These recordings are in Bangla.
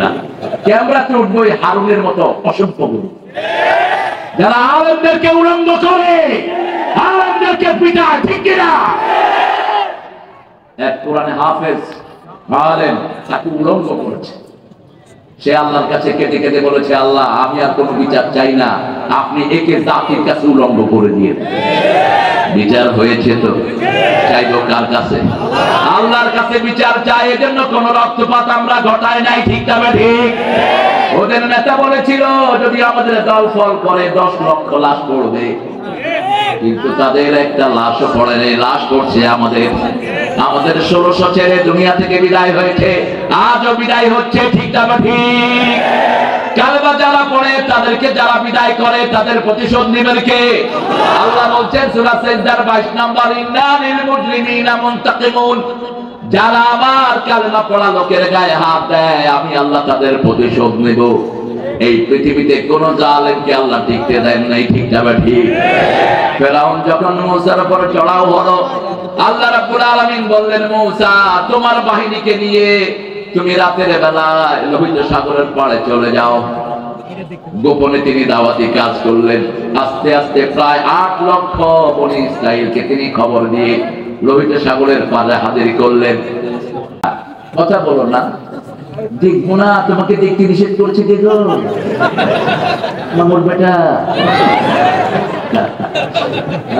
না, ক্যামেরাতে উঠবো হারুনের মতো অসংখ্য গরু যারা আলেমদেরকে উলঙ্গ করে, আলেমদেরকে পিটায়, ঠিক কিনা? এক কোরআনে হাফেজ আলেম তাকে উলঙ্গ করেছে, সে আল্লাহর কাছে কেঁদে কেঁদে বলেছে, আল্লাহ আমি আর কোনো বিচার চাই না, আপনি একে জাতির কাছে উলঙ্গ করে দিয়ে। বিচার হয়েছে তো, চাইবো কার কাছে? আল্লাহর কাছে বিচার চাই, এজন্য কোন রক্তপাত আমরা ঘটাই নাই, ঠিক তবে ঠিক। ওদের নেতা বলেছিল যদি আমাদের দল ফল করে 10 লক্ষ লাশ পড়বে, কিন্তু তাদের একটা লাশও পড়ে নেই, লাশ পড়ছে আমাদের। আমাদের 1600 ছেলে দুনিয়া থেকে বিদায় হয়েছে, আজও বিদায় হচ্ছে, ঠিক তবে ঠিক। কালেমা যারা পড়ে তাদেরকে যারা বিদায় করে তাদের প্রতিশোধ নেবেন কে? আল্লাহ বলছেন সূরা সাজদার 22 নম্বর, ইন্নালিল মুজরিমিনা মুনতাকিমুন, যারা আমার কালেমা পড়া লোকের গায়ে হাত দেয় আমি আল্লাহ তাদের প্রতিশোধ নেব। এই পৃথিবীতে কোন জালেমকে আল্লাহ টিকতে দেন নাই, ঠিক না ঠিক? ফেরাউন যখন মূসার উপর চড়াও হলো, আল্লাহ রাব্বুল আলামিন বললেন, মূসা তোমার বাহিনীকে নিয়ে তুমি রাতের বেলায় লোহিত সাগরের পাড়ে চলে যাও। গোপনে তিনি দাওয়াতি কাজ করলেন। আস্তে আস্তে প্রায় 8 লক্ষ বনী ইসরাইলকে তিনি খবর দিয়ে লোহিত সাগরের পাড়ে হাজির করলেন। কথা বলো না, দেখবো না, তোমাকে দেখতে নিষেধ করছে কে গো? মামুর বেটা।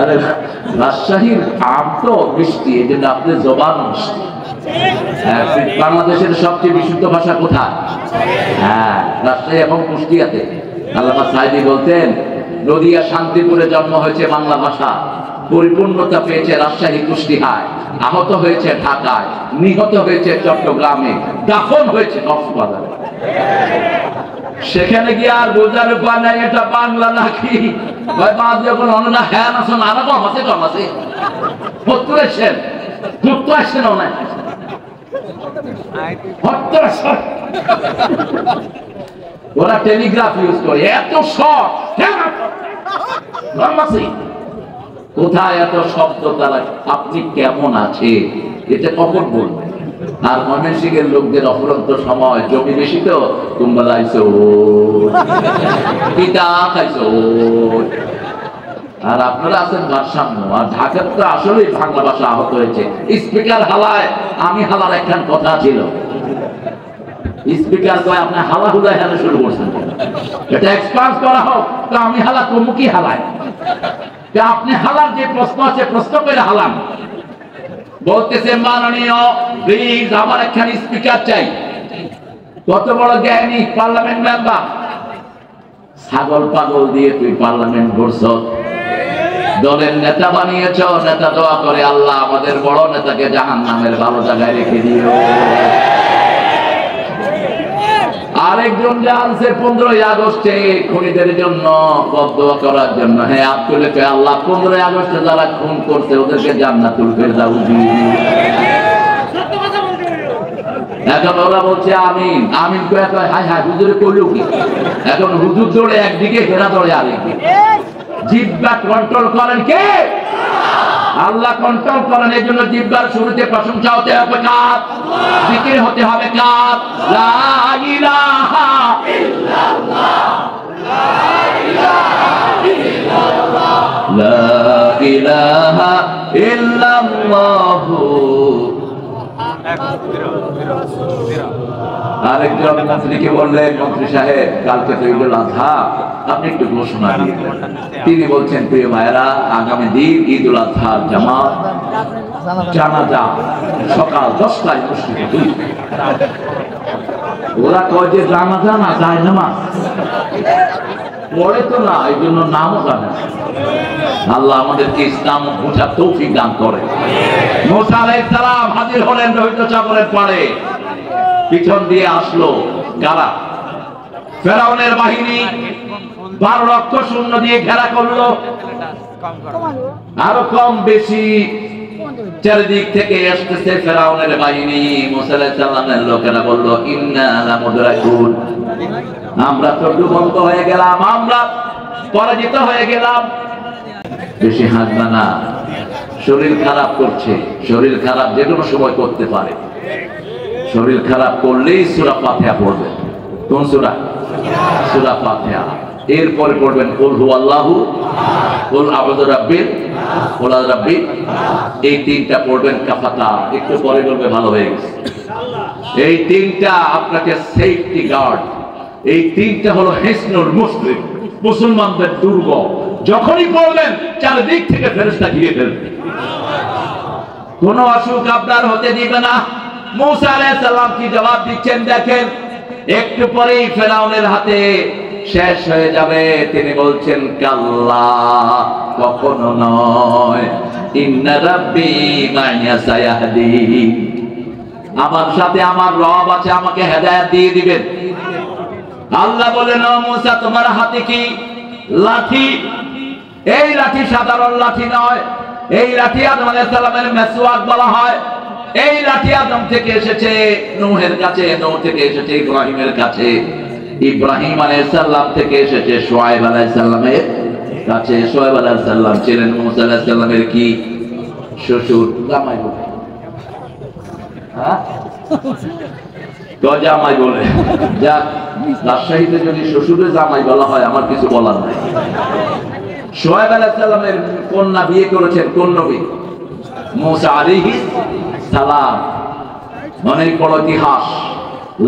আরে রাজশাহীর আম তো মিষ্টি, এই জন্য আপনার জবান মিষ্টি। বাংলাদেশের সবচেয়ে বিশুদ্ধ ভাষা কোথায়? হ্যাঁ, রাজশাহী এবং কুষ্টিয়াতে। আল্লামা সাইদি বলতেন, নদিয়া শান্তিপুরে জন্ম হয়েছে বাংলা ভাষা, পরিপূর্ণতা পেয়েছে রাজশাহী কুষ্টিয়ায়, আহত হয়েছে ঢাকায়, নিহত হয়েছে চট্টগ্রামে, দাফন হয়েছে কক্সবাজারে। সেখানে গিয়ে আর বোঝার উপায় নাই এটা বাংলা নাকি। যখন অননা হ্যাঁ আসুন আরো কম আছে, কম আছে আসছেন অনেক ওরা টেলিগ্রাফ ইউজ করে, এত শর্ট কোথায় এত শব্দ তারা? আপনি কেমন আছে এটা কখন বলবেন? আর ময়মনসিংহের লোকদের অফুরন্ত সময়, জমি বেশি তো কুম্বালাইছো পিতা খাইছো, আর আপনারা আছেন ভারসাম্য। আর ঢাকার তো আসলেই বাংলা ভাষা আহত হয়েছে। স্পিকার হালায়, আমি হালার একখান কথা ছিল, স্পিকার কয় আপনি হালা হুদায় হালা শুরু করছেন, এটা এক্সপান্স করা হোক, তো আমি হালা কমুকি হালায়, আপনি হালার যে প্রশ্ন আছে প্রশ্ন করে হালান। বলতেছে মাননীয় প্লিজ আমার একখান স্পিকার চাই। কত বড় জ্ঞানী পার্লামেন্ট মেম্বার, ছাগল পাগল দিয়ে তুই পার্লামেন্ট করছ, দলের নেতা বানিয়েছ, নেতা দোয়া করে আল্লাহ আমাদের বড় নেতাকে জাহান্নামের ভালো জায়গায় রেখে দিও। আরেকজন জানছে 15ই আগস্টে খুনিদের জন্য বদদোয়া করার জন্য, হ্যাঁ আব্দুল আল্লাহ 15ই আগস্টে যারা খুন করছে ওদেরকে জান্নাতুল ফেরদাউস দিয়ে দিও। এখন ওরা বলছে আমিন, আমিন কয়ে কয় হায় হায় হুজুরে কইল কি? এখন হুজুর দৌড়ে একদিকে, হেরা দৌড়ে আরেকদিকে। জিহ্বা কন্ট্রোল করেন কে? আল্লাহ কন্ট্রোল করেন। এই জন্য জিহ্বার শুরুতে প্রশংসা হতে হবে কার? জিকির হতে হবে কার? লা ইলাহা ইল্লাল্লাহ, লা ইলাহা ইল্লাল্লাহ, লা ইলাহা ইল্লাল্লাহ। আরেকজন মন্ত্রীকে বললেন, মন্ত্রী সাহেব কালকে তো ঈদুল আজহা, আপনি একটু ঘোষণা দিয়ে। তিনি বলছেন, প্রিয় ভাইয়েরা আগামী দিন ঈদুল আজহার জামাত জানাজা সকাল 10টায় মসজিদে দুই। ওরা কয় যে জানাজা না যায় নামাজ পড়ে তো না, এই জন্য নামও জানে। আল্লাহ আমাদেরকে ইসলাম বোঝার তৌফিক দান করে। মুসা আলাইহিস সালাম হাজির হলেন লোহিত সাগরের পাড়ে, পিছন দিয়ে আসলো কারা? ফেরাউনের বাহিনী 12 লক্ষ সৈন্য দিয়ে ঘেরা করলো। আরো কম বেশি চারিদিক থেকে আসতেছে ফেরাউনের বাহিনী। মুসা আলাইহিস সালামের লোকেরা বলল, ইন্না লামুদরাকুন, আমরা তো ডুবন্ত হয়ে গেলাম, আমরা পরাজিত হয়ে গেলাম। বেশি হাসবে না, শরীর খারাপ করছে। শরীর খারাপ যে কোনো সময় করতে পারে। শরীর খারাপ করলেই সূরা ফাতিহা পড়বে। কোন সূরা? সূরা ফাতিহা। এরপরে পড়বেন কুল হুয়াল্লাহু, কুল আউযু রাব্বিল, কুল আউযু রাব্বি। এই তিনটা পড়বেন কাফাতা। একটু পরে বলবে ভালো হয়ে গেছে। এই তিনটা আপনাকে সেফটি গার্ড। এই তিনটা হলো হিসনুল মুসলিম, মুসলমানদের দুর্গ। যখনই পড়বেন চারদিক থেকে ফেরেশতা ঘিরে ফেলবে, কোন অসুখ আপনার হতে দিবে না। মুসা আলাইহিস সালাম কি জবাব দিচ্ছেন দেখেন। একটু পরেই ফেরাউনের হাতে শেষ হয়ে যাবে। তিনি বলছেন কাল্লা, কখনো নয়, ইন্না রাব্বি মা'ইয়া সায়াহদিন। আমার সাথে আমার রব আছে, আমাকে হেদায়েত দিয়ে দিবেন। আল্লাহ বলেন ও মুসা, তোমার হাতে কি? লাঠি। এই লাঠি সাধারণ লাঠি নয়, এই লাঠি আদম আলাইহিস সালামের মিসওয়াক বলা হয়। এই লাঠি আদম থেকে এসেছে নূহের কাছে, নূহ থেকে এসেছে ইব্রাহিমের কাছে, ইব্রাহিম আলাইহিস সালাম থেকে এসেছে শুআয়ব আলাইহিস সালামের কাছে। শুআয়ব আলাইহিস সালাম ছিলেন মুসা আলাইহিস সালামের কি? শ্বশুর, জামাই বলে। হ্যাঁ, জামাই বলে। যাক, রাজশাহীতে যদি শ্বশুরের জামাই বলা হয় আমার কিছু বলার নাই। শুআয়ব আলাইহিস সালামের কন্যা বিয়ে করেছেন কোন নবী? মুসা আলাইহিস সালাম। অনেক বড় ইতিহাস।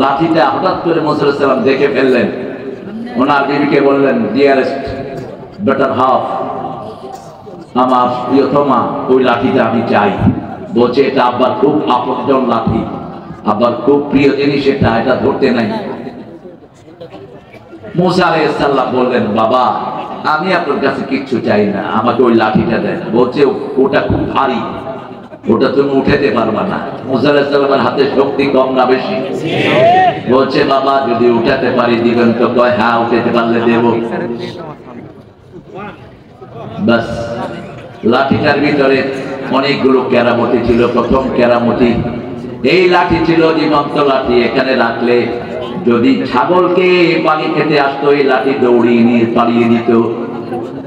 লাঠিটা হঠাৎ করে মুসা আলাইহিস সালাম দেখে ফেললেন। ওনার বিবিকে বললেন, ডিয়ারেস্ট বেটার হাফ, আমার প্রিয়তমা, ওই লাঠিটা আমি চাই। বলছে এটা আব্বার খুব আপনজন লাঠি, আব্বার খুব প্রিয় জিনিস, এটা ধরতে নাই। মুসা আলাইহিস সালাম বললেন, বাবা আমি আপনার কাছে কিচ্ছু চাই না, আমাকে ওই লাঠিটা দেন। বলছে ওটা খুব ভারী, ওটা তুমি উঠাতে পারবা না। মুসা আলাইহিস সালামের হাতে শক্তি কম না বেশি? বলছে বাবা যদি উঠাতে পারি দিবেন তো? কয় হ্যাঁ, উঠাতে পারলে দেব। বাস, লাঠিটার ভিতরে অনেকগুলো কেরামতি ছিল। প্রথম কেরামতি, এই লাঠি ছিল জীবন্ত লাঠি। এখানে রাখলে যদি ছাগলকে পানি খেতে আসতো, এই লাঠি দৌড়িয়ে নিয়ে পালিয়ে দিত।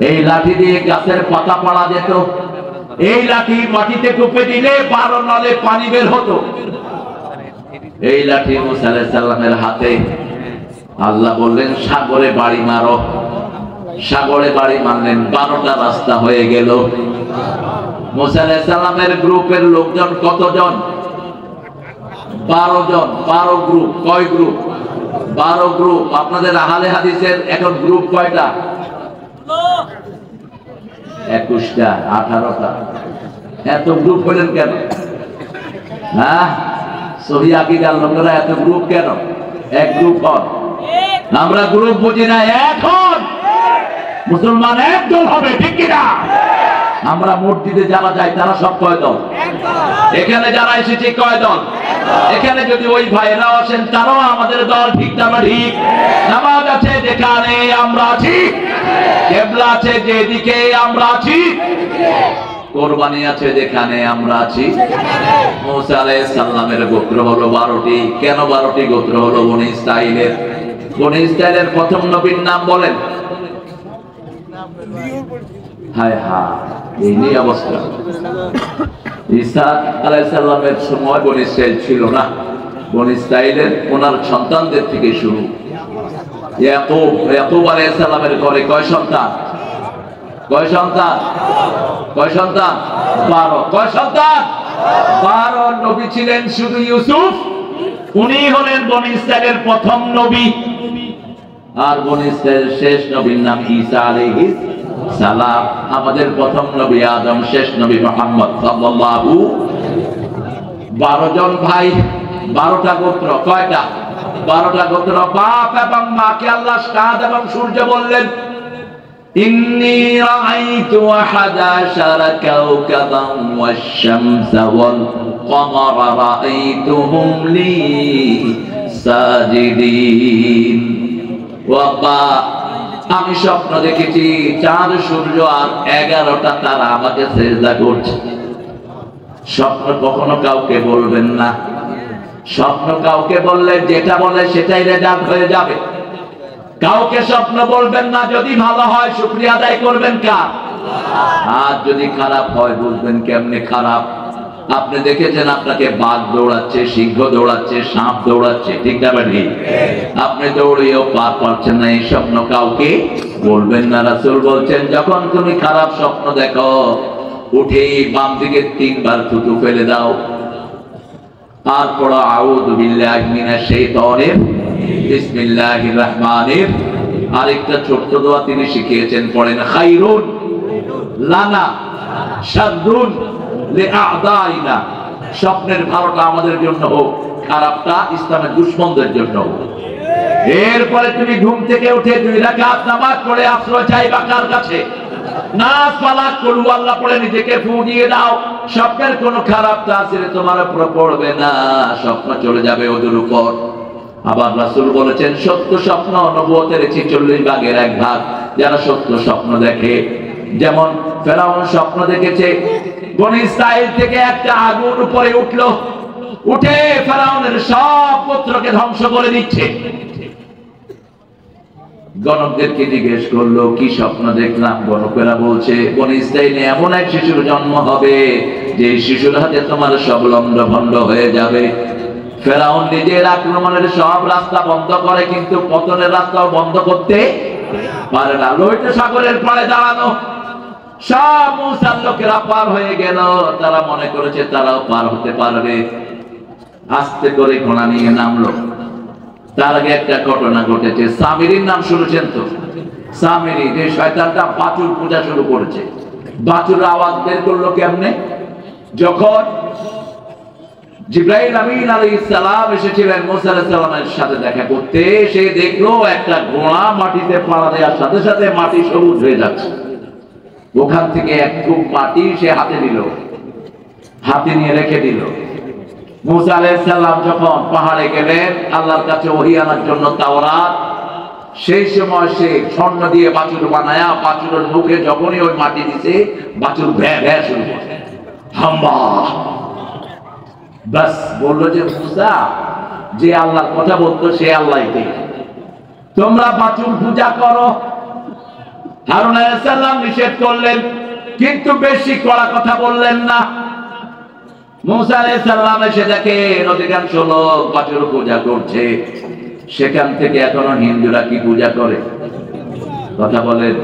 এই লাঠি দিয়ে গাছের পাতা পাড়া যেত। এই লাঠি মাটিতে কুপে দিলে 12 নলে পানি বের হতো। এই লাঠি মুসা আলাইহিস সালামের হাতে। আল্লাহ বললেন সাগরে বাড়ি মারো। সাগরে বাড়ি মারলেন, 12টা রাস্তা হয়ে গেল। মুসা আলাইহিস সালামের গ্রুপের লোকজন কতজন? 12 জন। 12 গ্রুপ। কয় গ্রুপ? 12 গ্রুপ। আপনাদের আহলে হাদিসের এখন গ্রুপ কয়টা? 21টা, 18টা। এত গ্রুপ হলেন কেন? হ্যাঁ, সহিহ আকীদার লোকেরা এত গ্রুপ কেন? এক গ্রুপ হন। আমরা গ্রুপ বুঝি না, এখন মুসলমান একদল হবে, ঠিক কিনা? আমরা মসজিদে যারা যাই তারা সব কয় দল? এখানে যারা এসেছি কয় দল? এখানে যদি ওই ভাইরা আসেন তারাও আমাদের দল, ঠিক না? ঠিক। নামাজ আছে যেখানে আমরা আছি, কিবলা আছে যেদিকে আমরা আছি, কোরবানি আছে যেখানে আমরা আছি। মুসা আলাইহিস সালামের গোত্র হলো 12টি। কেন 12টি গোত্র হলো? বনি ইসরাইলের। বনি ইসরাইলের প্রথম নবীর নাম বলেন। হায় হায়, এই নিয়ে অবস্থা। ঈসা আলাইহিস সালামের সময় বনি ইসরাইল ছিল না। বনি ইসরাইলের ওনার সন্তানদের থেকে শুরু। ইয়াকুব আলাইহিস সালামের ঘরে কয় সন্তান? কয় সন্তান? কয় সন্তান? 12। কয় সন্তান? 12। নবী ছিলেন শুধু ইউসুফ, উনি হলেন বনি ইসরাইলের প্রথম নবী। আর বনি ইসরাইলের শেষ নবীর নাম ঈসা আলাইহিস সালাম। আমাদের প্রথম নবী আদম, শেষ নবী মুহাম্মদ সাল্লাল্লাহু। 12 জন ভাই, 12টা গোত্র। কয়টা? 12টা গোত্র। বাপ এবং মাকে আল্লাহ চাঁদ এবং সূর্য বললেন, ইন্নী রাআইতু 11 কাওকাবান ওয়াশ-শামসা ওয়াল কমারা রাআইতুহুম লি সাজিদিন। বাবা আমি স্বপ্ন দেখেছি 4 সূর্য আর 11টা তারা আমাকে সিজদা করছে। স্বপ্ন কখনো কাউকে বলবেন না। স্বপ্ন কাউকে বললে যেটা বলে সেটাই রেজাল্ট হয়ে যাবে। কাউকে স্বপ্ন বলবেন না। যদি ভালো হয় শুকরিয়া আদায় করবেন কার? আর যদি খারাপ হয় বুঝবেন কেমনে খারাপ। আপনি দেখেছেন আপনাকে বাঘ দৌড়াচ্ছে, সিংহ দৌড়াচ্ছে, সাপ দৌড়াচ্ছে, ঠিক না ভাই? আপনি দৌড়িয়েও পার পাচ্ছেন না, এই স্বপ্ন কাউকে বলবেন না। রাসূল বলছেন যখন তুমি খারাপ স্বপ্ন দেখো, উঠেই বাম দিকে 3 বার থুতু ফেলে দাও, তারপর আউযু বিল্লাহি মিনাশ শাইতানির বিসমিল্লাহির রহমানির। আরেকটা ছোট্ট দোয়া তিনি শিখিয়েছেন, পড়েন খায়রুন লানা শাররুন লিআদাইনা। স্বপ্নের ভালোটা আমাদের জন্য হোক, খারাপটা ইসলামের দুশমনদের জন্য হোক। এরপরে তুমি ঘুম থেকে উঠে 2 রাকাত নামাজ পড়ে আশ্রয় চাইবা কার কাছে? নাস ফালাক কুল আল্লাহ পড়ে নিজেকে ফু দিয়ে দাও। স্বপ্নের কোনো খারাপ তাসির তোমার উপর পড়বে না, স্বপ্ন চলে যাবে ওদের উপর। আবার রাসূল বলেছেন সত্য স্বপ্ন নবুয়তের 46 ভাগের 1 ভাগ। যারা সত্য স্বপ্ন দেখে, যেমন ফেরাউন স্বপ্ন দেখেছে বনী ইসরাইল থেকে একটা আগুন উপরে উঠলো, উঠে ফেরাউনের সব পুত্রকে ধ্বংস করে দিচ্ছে। গণকদেরকে জিজ্ঞেস করলো কি স্বপ্ন দেখলাম? গণকেরা বলছে বনী ইসরাইলে এমন এক শিশুর জন্ম হবে যে শিশুর হাতে তোমার সব লন্ড ভন্ড হয়ে যাবে। ফেরাউন নিজের আক্রমণের সব রাস্তা বন্ধ করে, কিন্তু পতনের রাস্তাও বন্ধ করতে পারে না। লোহিত সাগরের পাড়ে দাঁড়ানো সব মুসার লোকেরা পার হয়ে গেল, তারা মনে করেছে তারাও পার হতে পারবে। আস্তে করে ঘোড়া নিয়ে নামলো। তার আগে একটা ঘটনা ঘটেছে। সামিরির নাম শুনেছেন তো? সামিরি যে শয়তানটা বাছুর পূজা শুরু করেছে। বাছুর আওয়াজ বের করলো কেমনে? যখন জিবরাইল আমিন আলাইহিস সালাম এসেছিলেন মুসা আলাইহিস সালামের সাথে দেখা করতে, সে দেখলো একটা ঘোড়া মাটিতে পাড়া দেওয়ার সাথে সাথে মাটি সবুজ হয়ে যাচ্ছে। ওখান থেকে এক খুব মাটি সে হাতে নিল, হাতে নিয়ে রেখে দিল। মুসা আলাইহিস সালাম যখন পাহাড়ে গেলেন আল্লাহর কাছে ওহী আনার জন্য তাওরাত, সেই সময় সে স্বর্ণ দিয়ে বাছুর বানায়া বাছুরের মুখে যখনই ওই মাটি দিছে বাছুর ভ্যা ভ্যা শুরু করে হাম্বা। বাস বললো যে মুসা যে আল্লাহর কথা বলতো সে আল্লাহই, তোমরা বাছুর পূজা করো। হারুন আলাইহিস সালাম নিষেধ করলেন, কিন্তু বেশি কড়া কথা বললেন না। মুসা আলাইহিস সালাম এসে দেখেন অধিকাংশ লোক বাছুর পূজা করছে। সেখান থেকে এখনো হিন্দুরা কি পূজা করে? কথা বলেন।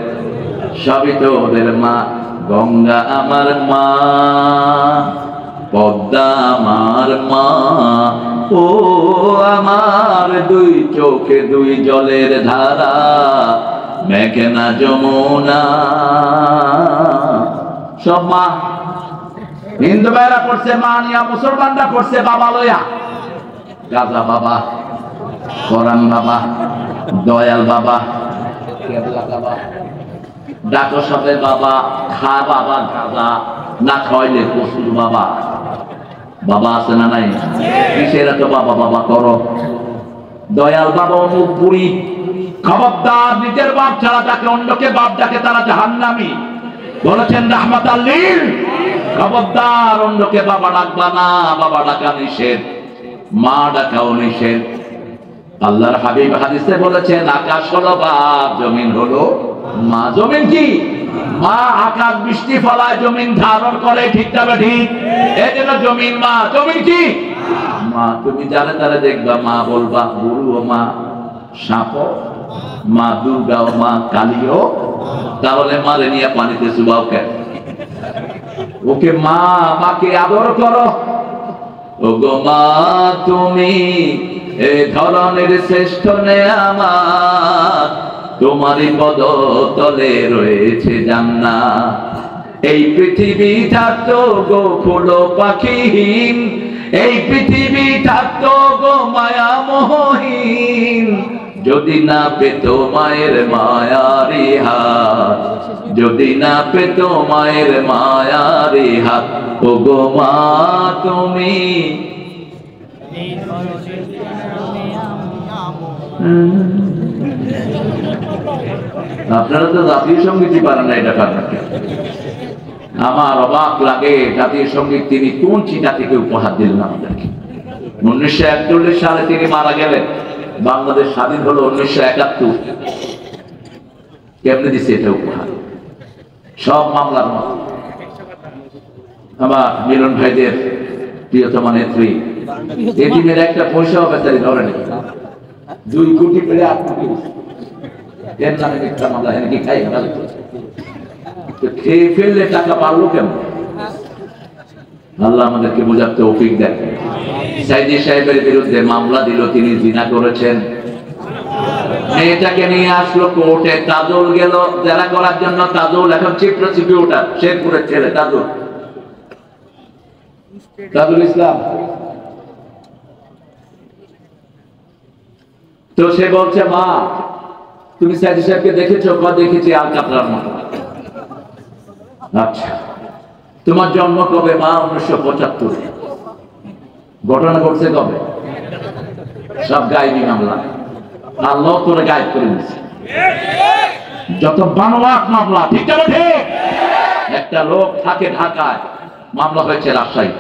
সবই তো ওদের মা। গঙ্গা আমার মা, পদ্মা আমার মা, ও আমার 2 চোখে 2 জলের ধারা, মেঘনা যমুনা, সব মা। হিন্দু ভাইরা করছে মা নিয়া, মুসলমানরা করছে বাবা লয়া। গাজা বাবা, কোরআন বাবা, দয়াল বাবা, কেবলা বাবা, ডাকো সবে বাবা, খা বাবা গাজা, না খাইলে পশুর বাবা। বাবা আছে না নাই? কিসের এত বাবা বাবা করো? দয়াল বাবা অমুক বুড়ি। খবরদার, নিজের বাপ ছাড়া তাকে অন্যকে বাপ ডাকে তারা জাহান্নামী। বলেছেন রাহমাতাল লিল। খবরদার, অন্যকে বাবা ডাকবা না, বাবা ডাকা নিষেধ, মা ডাকাও নিষেধ। আল্লাহর হাবিব হাদিসে বলেছেন আকাশ হলো বাপ, জমিন হলো মা। জমিন কি? মা। আকাশ বৃষ্টি ফলায়, জমিন ধারণ করে, ঠিক না ঠিক? এই জন্য জমিন মা। জমিন কি? মা। তুমি যারে তারে দেখবা মা বলবা, গরুও মা, সাপও মা, দুর্গাও মা, কালীও। তাহলে মারে নিয়ে পানিতে চুবাও কেন? ওকে মা, মাকে আদর করো। ও গো মা, তুমি এই ধরনের শ্রেষ্ঠ নেয়ামত, তোমারই পদতলে রয়েছে জান্নাত। এই পৃথিবী থাকতো গো ফুলো পাখিহীন, এই পৃথিবী থাকতো গো মায়া মোহহীন, যদি না পেত মায়ের মায়ারি হাত, যদি না পেত মায়ের মায়ারি হাত। ও গো মা, তুমি আপনারা তো জাতীয় সঙ্গীতই পারেন না, এটা পারেন। আমার অবাক লাগে জাতীয় সঙ্গীত তিনি কোন চিটা থেকে উপহার দিলেন আমাদেরকে। 1941 সালে তিনি মারা গেলেন। বাংলাদেশ স্বাধীন হলো 1971। কেমনে দিচ্ছে এটা উপহার? সব মামলার মতো। আমার মিলন ভাইদের প্রিয়তমা নেত্রী, এটিমের একটা পয়সাও বেচারি ধরে নেই, 2 কোটি পেলে 8 কোটি এর নামে মিথ্যা মামলা, এনে খাই গেল। তো খেয়ে ফেললে টাকা পারলো কেমন? আল্লাহ আমাদেরকে বোঝার তৌফিক দেন। সাইদি সাহেবের বিরুদ্ধে মামলা দিল, তিনি জিনা করেছেন। মেয়েটাকে নিয়ে আসলো কোর্টে, তাজুল গেল জেরা করার জন্য। তাজুল এখন চিফ প্রসিকিউটর, শেরপুরের ছেলে তাজুল ইসলাম। তো সে বলছে, মা তুমি সাইদি সাহেবকে দেখেছো? দেখেছি, আলকাতরার মতো। আচ্ছা, তোমার জন্ম কবে? মা 1975। ঘটনা ঘটছে কবে? সব গায়েবী মামলা, আল্লাহ তোরে গায়েব করে দিচ্ছে। যত বানোয়াট মামলা, ঠিক না ঠিক? একটা লোক থাকে ঢাকায়, মামলা হয়েছে রাজশাহী।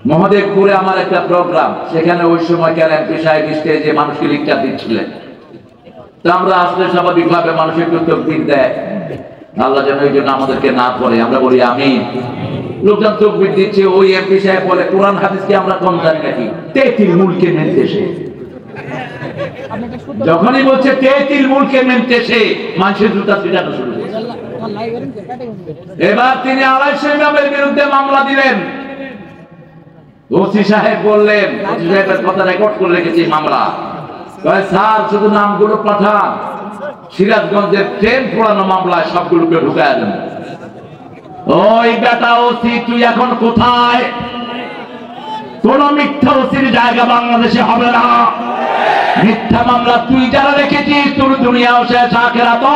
মহাদেবপুরে আমার একটা প্রোগ্রাম, সেখানে ওই সময় এমপি সাহেব স্টেজে মানুষকে লিকচার দিচ্ছিলেন। তা আমরা আসলে স্বাভাবিকভাবে মানুষ একটু তকবীর দেয়, আল্লাহ যেন এই জন্য আমাদেরকে না করে, আমরা বলি আমিন। লোকজন তকবীর দিচ্ছে, ওই এমপি সাহেব বলে, কোরআন হাদিসকে আমরা কম জানি নাকি? তেতিল মুলকে মেনতেছে। যখনই বলছে তেতিল মুলকে মেনতেছে, মানুষের জুতা ছিটানো শুরু করে। এবার তিনি 250 ইমামের বিরুদ্ধে মামলা দিলেন। ওসি সাহেব বললেন, ওসি সাহেবের কথা রেকর্ড করে রেখেছি মামলা, স্যার শুধু নামগুলো পাঠান, সিরাজগঞ্জের ট্রেন পোড়ানো মামলায় সবগুলোকে ঢুকায় দেন। ওই বেটা ওসি, তুই এখন কোথায়? কোন মিথ্যা ওসির জায়গা বাংলাদেশে হবে না। মিথ্যা মামলা তুই যারা রেখেছিস, তোর দুনিয়াও শেষ, আখিরাত।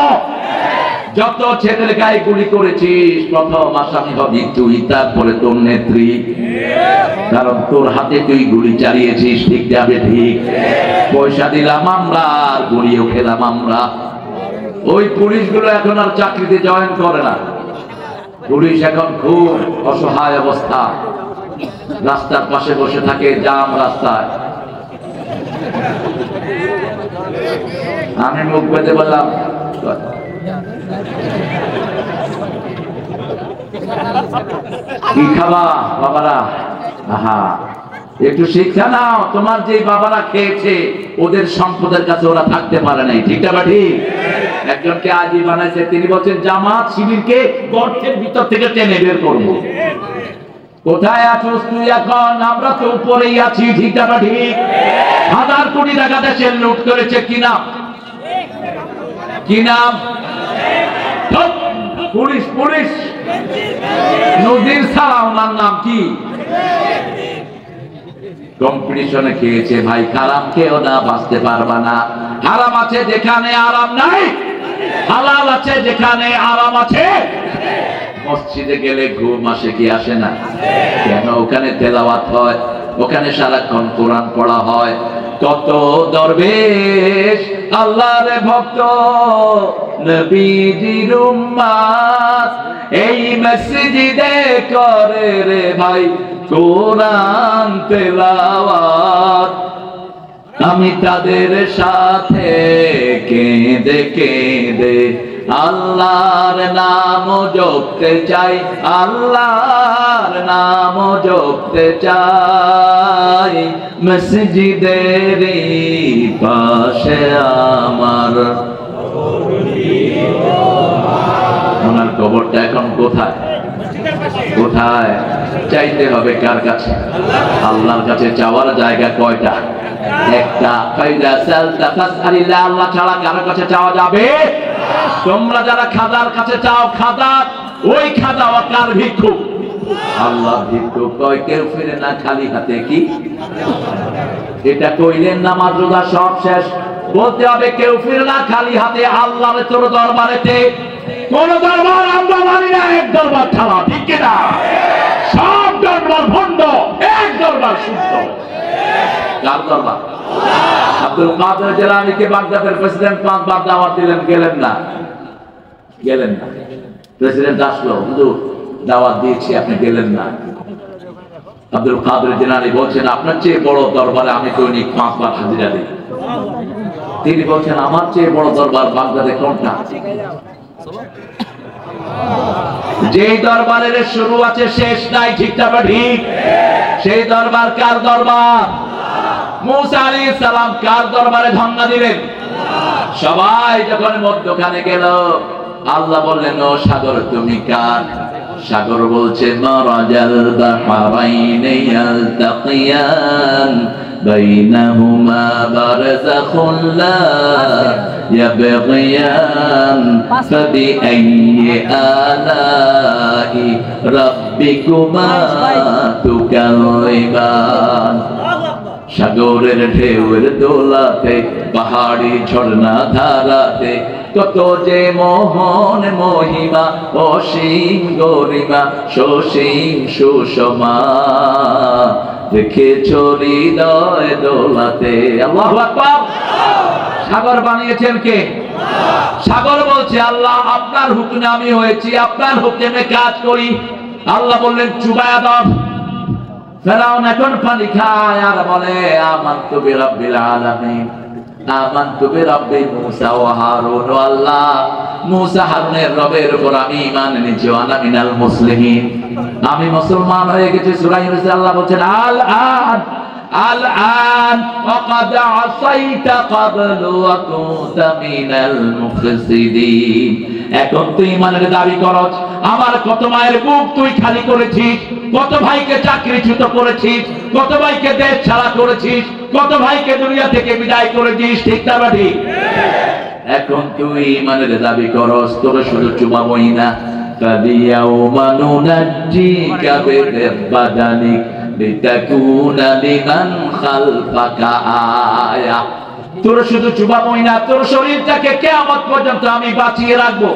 যত ছেলের গায়ে গুলি করেছিস, প্রথম আসামি হবি তুই, তারপরে তোর নেত্রী। কারণ তোর হাতে তুই গুলি চালিয়েছিস, ঠিক যাবে ঠিক। পয়সা দিলাম আমরা, গুলিও খেলাম আমরা। ওই পুলিশগুলো এখন আর চাকরিতে জয়েন করে না। পুলিশ এখন খুব অসহায় অবস্থা, রাস্তার পাশে বসে থাকে, জাম রাস্তায়। আমি মুখ বেঁধে বললাম, কি খাবা বাবারা? আহা, একটু শিক্ষা নাও। তোমার যে বাবারা খেয়েছে, ওদের সম্পদের কাছে ওরা থাকতে পারে নাই, ঠিক না ঠিক? একজনকে আজি বানাইছে, তিনি বলছেন জামাত শিবিরকে গর্তের ভিতর থেকে টেনে বের করবো। কোথায় আছিস তুই এখন? আমরা তো উপরেই আছি, ঠিক না ঠিক? 1000 কোটি টাকা দেশের লুট করেছে, কি নাম? কি নাম? পুলিশ পুলিশ নদীর ছাড়া ওনার নাম কি? কম্পিটিশনে খেয়েছে ভাই, হারাম খেয়েও না, বাঁচতে পারবা না। হারাম আছে যেখানে আরাম নাই, হালাল আছে যেখানে আরাম আছে। মসজিদে গেলে ঘুম আসে কি আসে না? কেন? ওখানে তেলাওয়াত হয়, ওখানে সারাক্ষণ কোরআন পড়া হয়। কত দরবেশ আল্লাহর ভক্ত, নবীজির উম্মত, এই মসজিদে করে রে ভাই কোরআন তেলাওয়াত। আমি তাদের সাথে কেঁদে কেঁদে আল্লাহর নাম জপতে চাই, আল্লাহর নাম জপতে চাই। মসজিদের পাশে আমার, ওনার কবরটা এখন কোথায়? কোথায়? চাইতে হবে কার কাছে? আল্লাহর কাছে। চাওয়ার জায়গা কয়টা? একটা। আল্লাহ ছাড়া কারোর কাছে চাওয়া যাবে? তোমরা যারা খাদার কাছে চাও, খাদা, ওই খাদা কার ভিক্ষুক? আল্লাহ ভিক্ষুক। কয় কেউ ফিরে না খালি হাতে। কি এটা কইলেন? নামাজ রোজা সব শেষ। বলতে হবে কেউ ফিরে না খালি হাতে। আল্লাহর তোর দরবারেতে কোন দরবার আমরা মানি না, এক দরবার ছাড়া, ঠিক কিনা? সব দরবার ভণ্ড, এক দরবার শুদ্ধ। কার দরবার? আব্দুল কাদের জিলানীকে বাগদাদের প্রেসিডেন্ট 5 বার দাওয়াত দিলেন, গেলেন না। গেলেন না। প্রেসিডেন্ট আসলো, হুজুর দাওয়াত দিয়েছি, আপনি গেলেন না। আব্দুল কাদের জিলানী বলছেন, আপনার চেয়ে বড় দরবারে আমি দৈনিক 5 বার হাজিরা দিই। তিনি বলছেন, আমার চেয়ে বড় দরবার বাগদাদে কোনটা? যেই দরবারের শুরু আছে শেষ নাই, ঠিক না ঠিক? সেই দরবার কার দরবার? মুসা আলাইহিস সালাম কার দরবারে ধন্না দিলেন? সবাই যখন মধ্যখানে গেল, আল্লাহ বললেন, ও সাগর তুমি কার? সাগর বলছে, মারাজাল বাহরাইনি ইয়ালতাকিয়ান বাইনাহুমা বারযাখুন লা ইয়াবগিয়ান ফাবিআইয়ি আলাই রাব্বিকুমা তুকাল্লিবান। সাগরের ঢেউয়ের দোলাতে, পাহাড়ি ঝর্ণা ধারাতে, কত যে মোহন মহিমা, অসীম গরিমা, সসীম সুষমা দেখেছ হৃদয় দোলাতে। আল্লাহু আকবার। সাগর বানিয়েছেন কে? সাগর বলছে, আল্লাহ আপনার হুকুমে আমি হয়েছি, আপনার হুকুমে কাজ করি। আল্লাহ বললেন, চুবায়া দাও। ফেরাউন এখন পানি খায় আর বলে, আমানতু বিরাব্বিল আলামিন, আমানতু বিরাব্বি মুসা ওয়া হারুন। আল্লাহ, মুসা হারুনের রবের উপর আমি ঈমান এনেছি, আনা মিনাল মুসলিমিন, আমি মুসলমান হয়ে গেছি। সূরা ইউনূসে আল্লাহ বলেন, আল আন আল আন ওয়াকাদ আসাইতা ক্বাবলু ওয়া কুনতা মিনাল মুফসিদিন। এখন তুই ঈমানের দাবি করছ, আমার কত মায়ের বুক তুই খালি করেছিস, কত ভাইকে চাকরিচ্যুত করেছিস, কত ভাইকে দেশ ছাড়া করেছিস, কত ভাইকে দুনিয়া থেকে বিদায় করেছিস, ঠিক না ঠিক? এখন তুই ঈমানের দাবি করস, তোর শুধু চুমাবই না, ফালিয়াউমা নুনাজ্জিকা বিবাদানিক লিতাকুনা লিমান খালফাকা আয়া। তোর শুধু চুমাবই না, তোর শরীরটাকে কিয়ামত পর্যন্ত আমি বাঁচিয়ে রাখবো।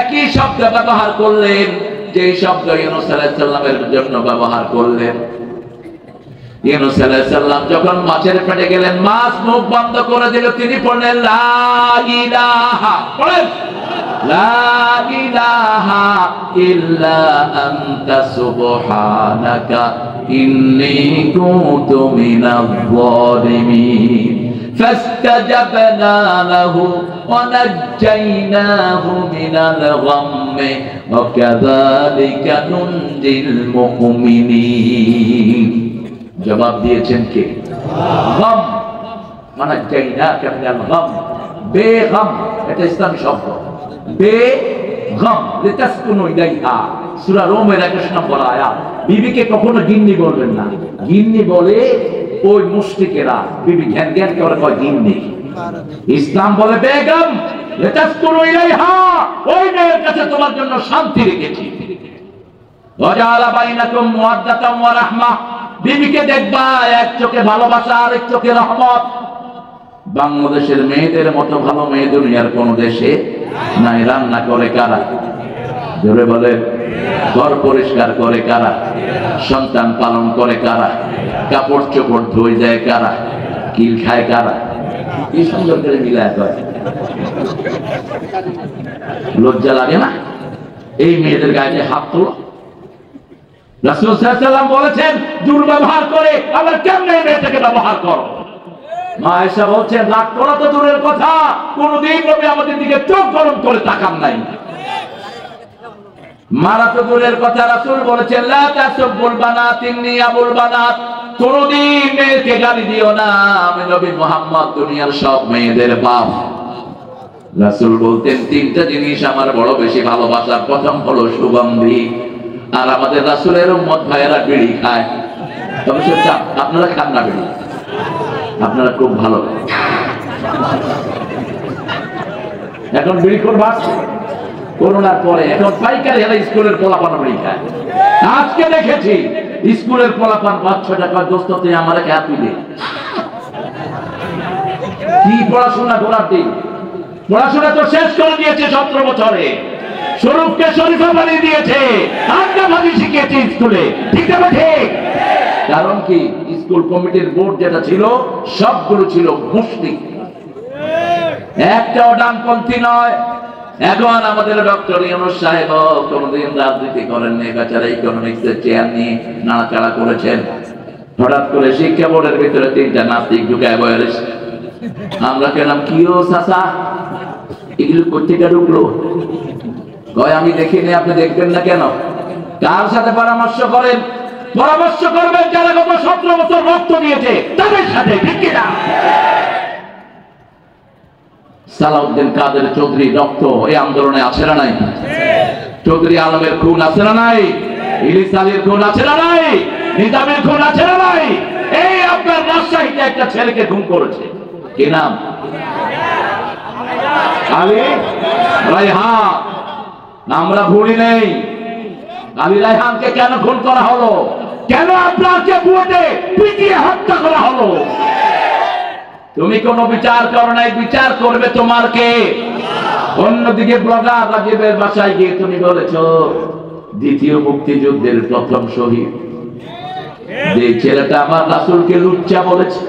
একই শব্দ ব্যবহার করলেন, যে শব্দ ইউনূস আলাইহিস সালামের জন্য ব্যবহার করলেন। ইউনূস আলাইহিস সালাম যখন মাছের পেটে গেলেন, মাছ মুখ বন্ধ করে দিল, তিনি পড়লেন লা ইলাহা, পড়েন লা ইলাহা ইল্লা আনতা সুবহানাকা ইন্নী কুনতু মিনাজ জালিমিন। فاستجبنا له ونجيناه من الغم وكذلك ننجي المؤمنين। জবাব দিয়েছেন কে? গম মানে জাইনাকা মিনাল গম, বেগম, এটা ইসলামী শব্দ। বেগম লিতাসকুনু ইলাইহা, সূরা রোমের 21 নম্বর আয়াত। বিবিকে কখনো গিন্নি বলবেন না। গিন্নি বলে ওই মুশরিকেরা, বিবি জ্ঞান জ্ঞান করে কয় গিন্নি। ইসলাম বলে বেগম লিতাসকুনু ইলাইহা, ওই মেয়ের কাছে তোমার জন্য শান্তি রেখেছি। ওয়াজাআলা বাইনাকুম মুওয়াদ্দাতাম ওয়া রাহমা, বিবিকে দেখবা এক চোখে ভালোবাসা আর এক চোখে রহমত। বাংলাদেশের মেয়েদের মতো ভালো মেয়ে দুনিয়ার কোন দেশে নাই। রান্না করে কারা? জোরে বলে। ঘর পরিষ্কার করে কারা? সন্তান পালন করে কারা? কাপড় চোপড় ধুয়ে যায় কারা? কিল খায় কারা? কি সুন্দর করে মিলায় করে। লজ্জা লাগে না এই মেয়েদের গায়ে হাত তোলা? রাসূল সাল্লাল্লাহু আলাইহি ওয়াসাল্লাম বলেছেন, দুর্ব্যবহার করে আবার কেমনে মেয়েটাকে ব্যবহার করো। মা আয়েশা বলছেন, রাগ করা তো দূরের কথা, কোনদিন নবী আমাদের দিকে চোখ গরম করে তাকান নাই। মারা তো দূরের কথা, রাসূল বলেছেন, লা তাসুবুল বানাত ইন্নী আবুল বানাত, কোনদিন মেয়েকে গালি দিও না, আমি নবী মুহাম্মদ দুনিয়ার সব মেয়েদের বাপ। রাসূল বলতেন, তিনটা জিনিস আমার বড় বেশি ভালোবাসার। প্রথম হলো সুগন্ধি। আর আমাদের রাসূলের উম্মত ভাইয়েরা বিড়ি খায়। তবে সেটা আপনারা খান না বিড়ি, আপনারা খুব ভালো। এখন বিড়ি করবা করোনার পরে, এখন পাইকারি এরা স্কুলের পোলাপান বিড়ি খায়। আজকে দেখেছি স্কুলের পোলাপান 5-6 টাকা, দোস্ত তুই আমার হাত দিলে কি পড়াশোনা করার দিন। পড়াশোনা তো শেষ করে দিয়েছে 17 বছরে। শরীফকে শরীফা বানিয়ে দিয়েছে, আড্ডা ভাবি শিখিয়েছে স্কুলে, ঠিক না ঠিক? কারণ কি, স্কুল কমিটির বোর্ড যেটা ছিল সবগুলো ছিল মুসলিম, একটাও ডানপন্থী নয়। এখন আমাদের ডক্টর ইউনূস সাহেব কোনদিন রাজনীতি করেননি, বেচারা ইকোনমিক্সের চেয়ার নিয়ে নাড়াচাড়া করেছেন। হঠাৎ করে শিক্ষা বোর্ডের ভিতরে 3টা নাস্তিক ঢুকায় বলেছে। আমরা কেলাম, কি ও চাচা, এগুলো কোথেকে ঢুকলো? কয় আমি দেখিনি, আপনি দেখবেন না কেন? কার সাথে পরামর্শ করেন? পরামর্শ করবেন যারা গত 17 বছর রক্ত দিয়েছে তাদের সাথে, ঠিক কিনা? সালাউদ্দিন কাদের চৌধুরী রক্ত এই আন্দোলনে আছে না নাই? চৌধুরী আলমের খুন আছে না নাই? ইলিশ আলীর খুন আছে না নাই? নিজামের খুন আছে না নাই? এই আপনার রাজশাহীতে একটা ছেলেকে খুন করেছে, কি নাম? আলী রায়হান। আমরা ভুলি নেই। আলী রায়হানকে কেন খুন করা হলো? কেন আপনাকে বুয়েটে পিটিয়ে হত্যা করা হলো? তুমি কোন বিচার করো নাই, বিচার করবে তোমার কে? অন্যদিকে ব্লগার রাজীবের বাসায় গিয়ে তুমি বলেছো দ্বিতীয় মুক্তিযুদ্ধের প্রথম শহীদ যে ছেলেটা আমার রাসূলকে লুচ্চা বলেছে,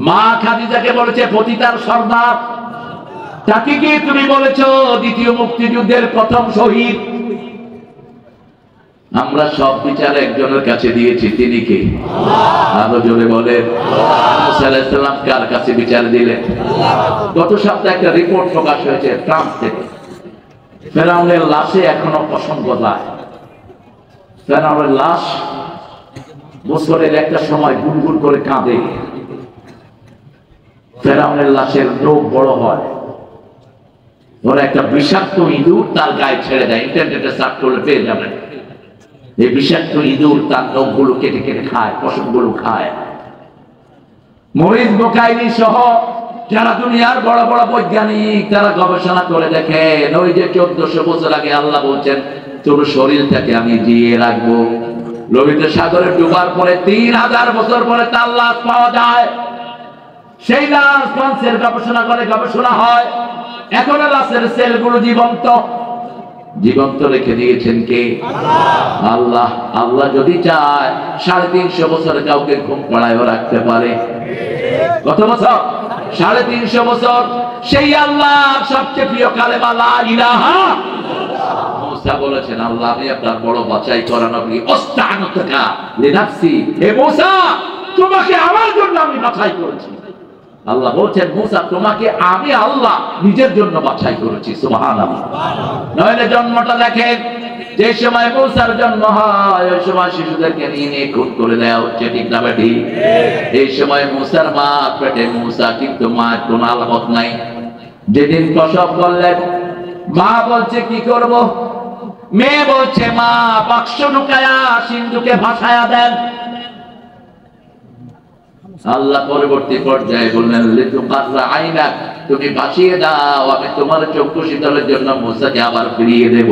মা খাদিজাকে বলেছে পতিতার সর্দার, তাকে কি তুমি বলেছো দ্বিতীয় মুক্তিযুদ্ধের প্রথম শহীদ? আমরা সব বিচার একজনের কাছে দিয়েছি, তিনি কে? আরো জোরে বলেন। মুসা আলাইহিস সালাম কার কাছে বিচার দিলেন? গত সপ্তাহে একটা রিপোর্ট প্রকাশ হয়েছে ফ্রান্স থেকে। ফেরাউনের লাশে এখনো অসংখ্য দায়। ফেরাউনের লাশ বছরের একটা সময় গুনগুন করে কাঁদে। ফেরাউনের লাশের রোগ বড় হয়, ওরা একটা বিষাক্ত ইঁদুর তার গায়ে ছেড়ে দেয়, ইন্টারনেটে সার্চ করলে পেয়ে যাবেন। এই বিষাক্ত ইঁদুর তার নখগুলো কেটে কেটে খায়, পশমগুলো খায়। মরিস বুকাইলি সহ যারা দুনিয়ার বড় বড় বৈজ্ঞানিক তারা গবেষণা করে দেখেন, ওই যে 1400 বছর আগে আল্লাহ বলছেন তোর শরীরটাকে আমি জিয়ে রাখবো, লোহিত সাগরে ডুবার পরে 3000 বছর পরে তার লাশ পাওয়া যায়। সেই লাশ ফ্রান্সের গবেষণা করে গবেষণা হয়, এখন লাশের সেলগুলো জীবন্ত। জীবন্ত রেখে দিয়েছেন কে? আল্লাহ। আল্লাহ যদি চায় 350 বছর কাউকে ঘুম পাড়ায়ও রাখতে পারে। কত বছর? 350 বছর। সেই আল্লাহ সবচেয়ে প্রিয় কালেমা লা ইলাহা। মুসা বলেছেন আল্লাহ আমি আপনার বড় বাছাই করা নবী, ওস্তানুকা লিনাফসি, হে মুসা তোমাকে আমার জন্য আমি বাছাই করেছি। আল্লাহ বলছেন মুসা তোমাকে আমি আল্লাহ নিজের জন্য বাছাই করেছি। সুবহানাল্লাহ। নইলে জন্মটা দেখেন, যে সময় মুসার জন্ম হয় ওই সময় শিশুদেরকে নিয়ে খুন করে দেওয়া হচ্ছে, ঠিক না বেটি? এই সময় মুসার মা পেটে মুসা, কিন্তু মায়ের কোন আলামত নাই। যেদিন প্রসব করলেন মা বলছে কি করব, মেয়ে বলছে মা বাক্স ঢুকায়া সিন্ধুকে ভাসায়া দেন। আল্লাহ পরবর্তী পর্যায়ে বললেন লিতুকাররা আইনাক, তুমি ভাসিয়ে দাও, আমি তোমার চক্ষু শীতলের জন্য মুসাকে আবার ফিরিয়ে দেব।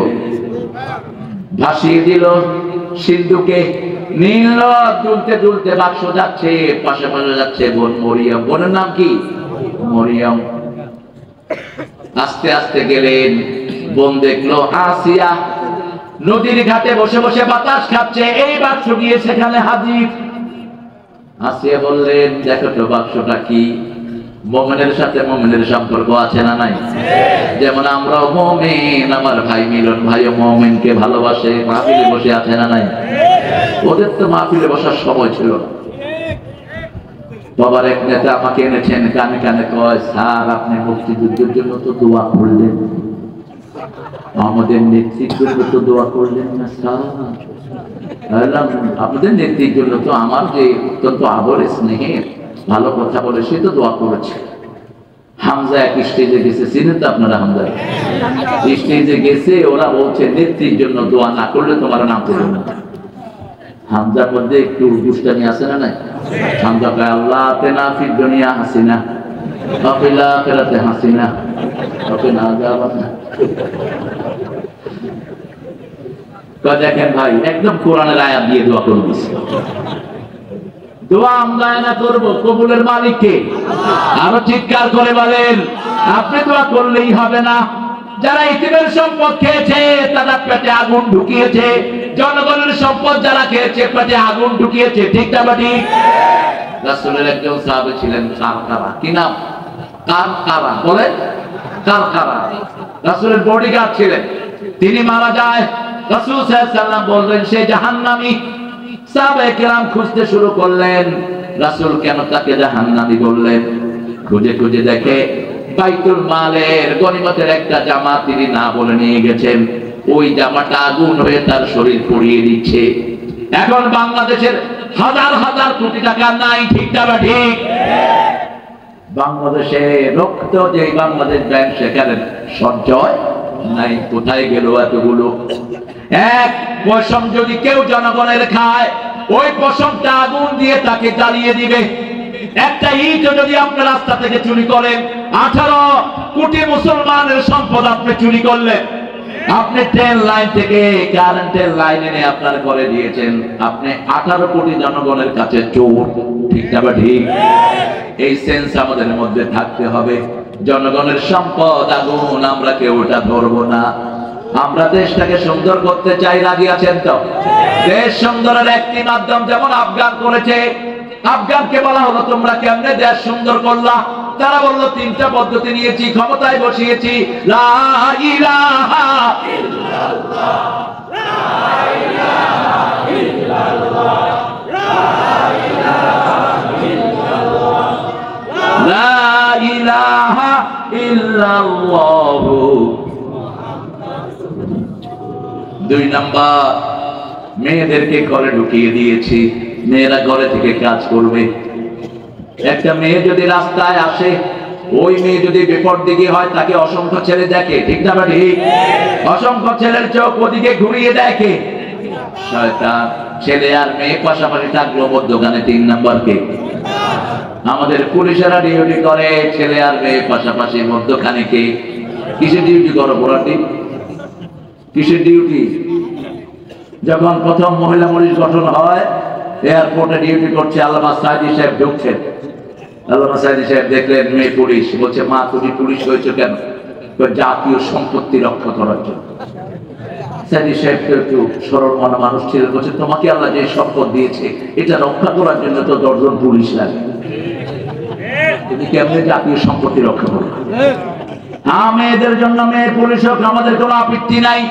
ভাসিয়ে দিল সিন্ধুকে, নীল দুলতে দুলতে বাক্স যাচ্ছে, পাশে পাশে যাচ্ছে বোন মরিয়ম। বোনের নাম কি? মরিয়ম। আস্তে আস্তে গেলেন, বোন দেখলো আসিয়া নদীর ঘাটে বসে বসে বাতাস খাচ্ছে, এই বাক্স গিয়ে সেখানে হাজির। আসিয়া বললেন দেখো তো বাক্সটা কি? মুমিনের সাথে মুমিনের সম্পর্ক আছে না নাই? যেমন আমরাও মুমিন, আমার ভাই মিলন ভাইও মুমিনকে ভালোবাসে, মাহফিলে বসে আছে না নাই? ওদের তো মাহফিলে বসার সময় ছিল না। বাবার এক নেতা আমাকে এনেছেন, কানে কানে কয় স্যার আপনি মুক্তিযুদ্ধের জন্য তো দোয়া করলেন, আমাদের নেতৃত্বের জন্য তো দোয়া করলেন না স্যার। আপনাদের নেত্রীর জন্য তো আমার যে অত্যন্ত আদরের স্নেহের ভালো কথা বলে সে তো দোয়া করেছে। হামজা এক স্টেজে গেছে, চিনেন তো আপনারা হামজা? স্টেজে গেছে, ওরা বলছে নেত্রীর জন্য দোয়া না করলে তোমার নাম দেবে না। হামজার মধ্যে একটু দুষ্টামি আছে না নাই? হামজা কয় আল্লাহ আতিনা ফিদ দুনিয়া হাসিনা ওয়া ফিল আখিরাতি হাসিনা ওয়া কিনা আযাবান্নার। দেখেন ভাই একদম কোরআনের আয়াত দিয়ে দোয়া করে দিচ্ছে। দোয়া আমরা না করবো, কবুলের মালিক কে? আরো চিৎকার করে বলেন। আপনি দোয়া করলেই হবে না। যারা ইতিমের সম্পদ খেয়েছে তারা পেটে আগুন ঢুকিয়েছে, জনগণের সম্পদ যারা খেয়েছে পেটে আগুন ঢুকিয়েছে, ঠিক না বাটি? রাসূলের একজন সাহাবী ছিলেন কারকারা। কি নাম? কারকারা। বলেন কারকারা। রাসূলের বডিগার্ড ছিলেন, তিনি মারা যায়। রাসূল সাল্লাল্লাহু আলাইহি ওয়াসাল্লাম বললেন সে জাহান্নামী। সাহাবায়ে কেরাম খুঁজতে শুরু করলেন রাসূল কেন তাকে জাহান্নামী বললেন। খুঁজে খুঁজে দেখে বাইতুল মালের গনিমতের একটা জামা তিনি না বলে নিয়ে গেছেন, ওই জামাটা আগুন হয়ে তার শরীর পুড়িয়ে দিচ্ছে। এখন বাংলাদেশের হাজার হাজার কোটি টাকা নাই, ঠিক না ঠিক? বাংলাদেশে রক্ত যে বাংলাদেশ ব্যাংক সেখানে সঞ্চয় নাই, কোথায় গেল এতগুলো? এক পশম যদি কেউ জনগণের খায়, ওই পশমটা আগুন দিয়ে তাকে জ্বালিয়ে দিবে। একটা ইটও যদি আপনার রাস্তা থেকে চুরি করেন, 18 কোটি মুসলমানের সম্পদ আপনি চুরি করলেন, আপনি ট্রেন লাইন থেকে কারেন্টের লাইন এনে আপনার করে দিয়েছেন, আপনি 18 কোটি জনগণের কাছে চোর, ঠিক না ঠিক? এই সেন্স আমাদের মধ্যে থাকতে হবে। জনগণের সম্পদ আগুন, আমরা কেউ ওটা ধরবো না। আমরা দেশটাকে সুন্দর করতে চাই, রাজি আছেন তো? দেশ সুন্দরের একটি মাধ্যম যেমন আফগান করেছে। আফগানকে বলা হলো তোমরা কেমনে দেশ সুন্দর করলা? তারা বললো 3টা পদ্ধতি নিয়েছি, ক্ষমতায় বসিয়েছি। লা ইলাহা ইল্লাল্লাহ, লা ইলাহা ইল্লাল্লাহ, লা ইলাহা ইল্লাল্লাহ। 2 নাম্বার, মেয়েদেরকে ঘরে ঢুকিয়ে দিয়েছি, মেয়েরা ঘরে থেকে কাজ করবে। একটা মেয়ে যদি রাস্তায় আসে, ওই মেয়ে যদি বিপরদিকে হয়, তাকে অসংখ্য ছেলে দেখে, ঠিক না ঠিক? অসংখ্য ছেলের চোখ ওদিকে ঘুরিয়ে দেখে। শয়তান। ছেলে আর মেয়ে পাশাপাশি থাকলো, মধ্যখানে 3 নাম্বার কে? আমাদের পুলিশেরা ডিউটি করে, ছেলে আর মেয়ে পাশাপাশি, মধ্যখানে কে? কিসের ডিউটি করো পোড়াটি? কিসের ডিউটি? যখন প্রথম মহিলা পুলিশ গঠন হয়, এয়ারপোর্টে ডিউটি করছে আল্লামা সাইদি সাহেব ঢুকছেন। আল্লামা সাইদি সাহেব দেখলেন মেয়ে পুলিশ, বলছে মা তুমি পুলিশ হয়েছে কেন? জাতীয় সম্পত্তি রক্ষা করার জন্য। সাইদি সাহেব তো একটু সরল মনা মানুষ ছিলেন, বলছে তোমাকে আল্লাহ যে সম্পদ দিয়েছে এটা রক্ষা করার জন্য তো 10 জন পুলিশ লাগে, তুমি কেমনে জাতীয় সম্পত্তি রক্ষা করবে? হ্যাঁ, মেয়েদের জন্য মেয়ে পুলিশ হোক, আমাদের কোনো আপত্তি নাই,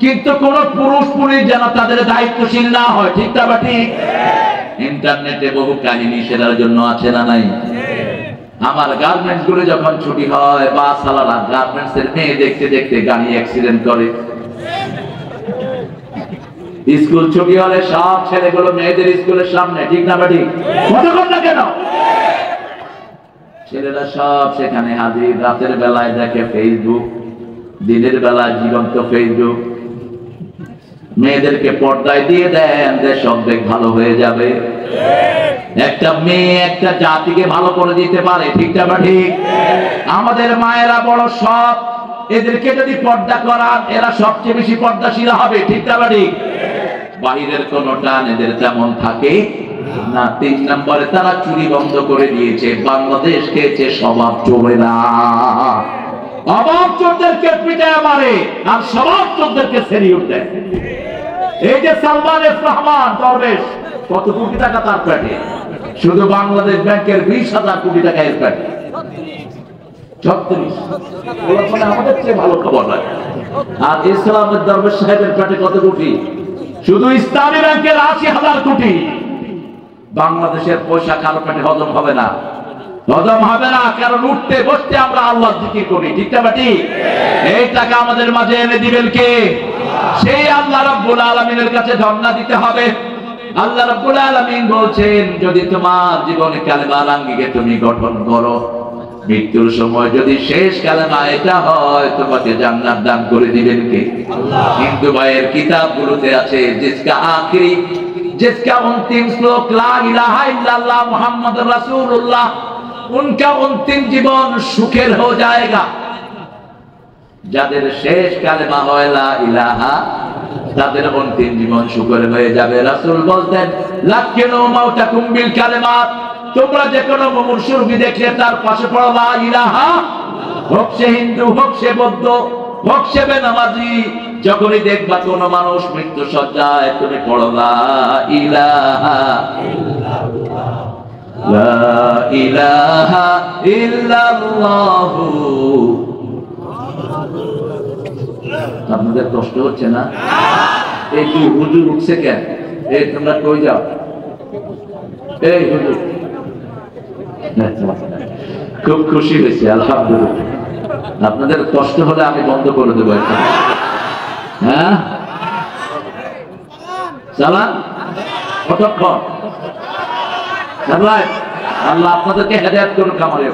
কিন্তু কোন পুরুষ পুলিশ যেন তাদের দায়িত্বশীল না হয়, ঠিক না ঠিক? ইন্টারনেটে বহু কাহিনী সেটার জন্য আছে না নাই? আমার গার্মেন্টস গুলো যখন ছুটি হয়, বাস চালারা গার্মেন্টস এর মেয়ে দেখতে দেখতে গাড়ি অ্যাক্সিডেন্ট করে। স্কুল ছুটি হলে সব ছেলেগুলো মেয়েদের স্কুলের সামনে, ঠিক না ঠিক? কতক্ষণ না কেন? ছেলেরা সব সেখানে হাজির। রাতের বেলায় দেখে ফেসবুক, দিনের বেলায় জীবন্ত ফেসবুক। মেয়েদেরকে পর্দায় দিয়ে দেন, দেশ অর্ধেক ভালো হয়ে যাবে। একটা মেয়ে একটা জাতিকে ভালো করে দিতে পারে, ঠিক না ঠিক? আমাদের মায়েরা বড় সৎ, এদেরকে যদি পর্দা করান, এরা সবচেয়ে বেশি পর্দাশীল হবে, ঠিক না ঠিক? বাহিরের কোন টান এদের তেমন থাকে না। 3 নম্বরে তারা চুরি বন্ধ করে দিয়েছে। বাংলাদেশকে যে স্বভাব চোরেরা, অভাব চোরদেরকে পিটায় মারে আর স্বভাব চোরদেরকে সেরিয়ে দেয়। এই যে সালমান এফ রহমান দরবেশ, কত কোটি টাকা তার পেটে? শুধু বাংলাদেশ ব্যাংকের 20,000 কোটি টাকা এর পেটে। 36 আমাদের চেয়ে ভালো খবর নয়। আর ইসলামের দরবেশ সাহেবের পেটে কত কোটি? শুধু ইসলামী ব্যাংকের 80,000 কোটি। বাংলাদেশের পয়সা কারো পেটে হজম হবে না, হজম হবে না, কারণ উঠতে বসতে আমরা আল্লাহর জিকির করি, ঠিক না ঠিক? এই টাকা আমাদের মাঝে এনে দিবেন কে? সেই আল্লাহ রাব্বুল আলামিনের কাছে ধর্ণা দিতে হবে। আল্লাহ রাব্বুল আলামিন বলছেন, যদি তোমার জীবনে কালেমার আঙ্গিকে তুমি গঠন করো, মৃত্যুর সময় যদি শেষ কালেমা এটা হয়, তোমাকে জান্নাত দান করে দিবেন কে? আল্লাহ। হিন্দু ভাইয়ের কিতাবগুলোতে আছে, जिसका अंतिम श्लोक ला इलाहा इल्लल्लाह मुहम्मद रसूलुल्लाह, उनका अंतिम जीवन सुखेर हो जाएगा। যাদের শেষ কালেমা হয় লা ইলাহা, তাদের অন্তিম জীবন সুখের হয়ে যাবে। রাসূল বলতেন, লাকিনু মাউতাকুম বিল কালিমাত, তোমরা যে কোনো মুমূর্ষুর দেখলে তার পাশে পড়ো লা ইলাহা, হোক সে হিন্দু, হোক সে বৌদ্ধ, হোক সে বেনামাজি। যখনই দেখবা কোন মানুষ মৃত্যু সজ্জায়, তুমি পড়ো লা ইলাহা ইল্লাল্লাহ, লা ইলাহা ইল্লাল্লাহ। আপনাদের কষ্ট হচ্ছে না? এই কি হুজুর উঠছে কেন? এই তোমরা কই যাও? এই হুজুর খুব খুশি হয়েছে আলহামদুলিল্লাহ। আপনাদের কষ্ট হলে আমি বন্ধ করে দেবো একটা। হ্যাঁ চালান কতক্ষণ চালায়? আল্লাহ আপনাদেরকে হেদায়েত করুন। কামারে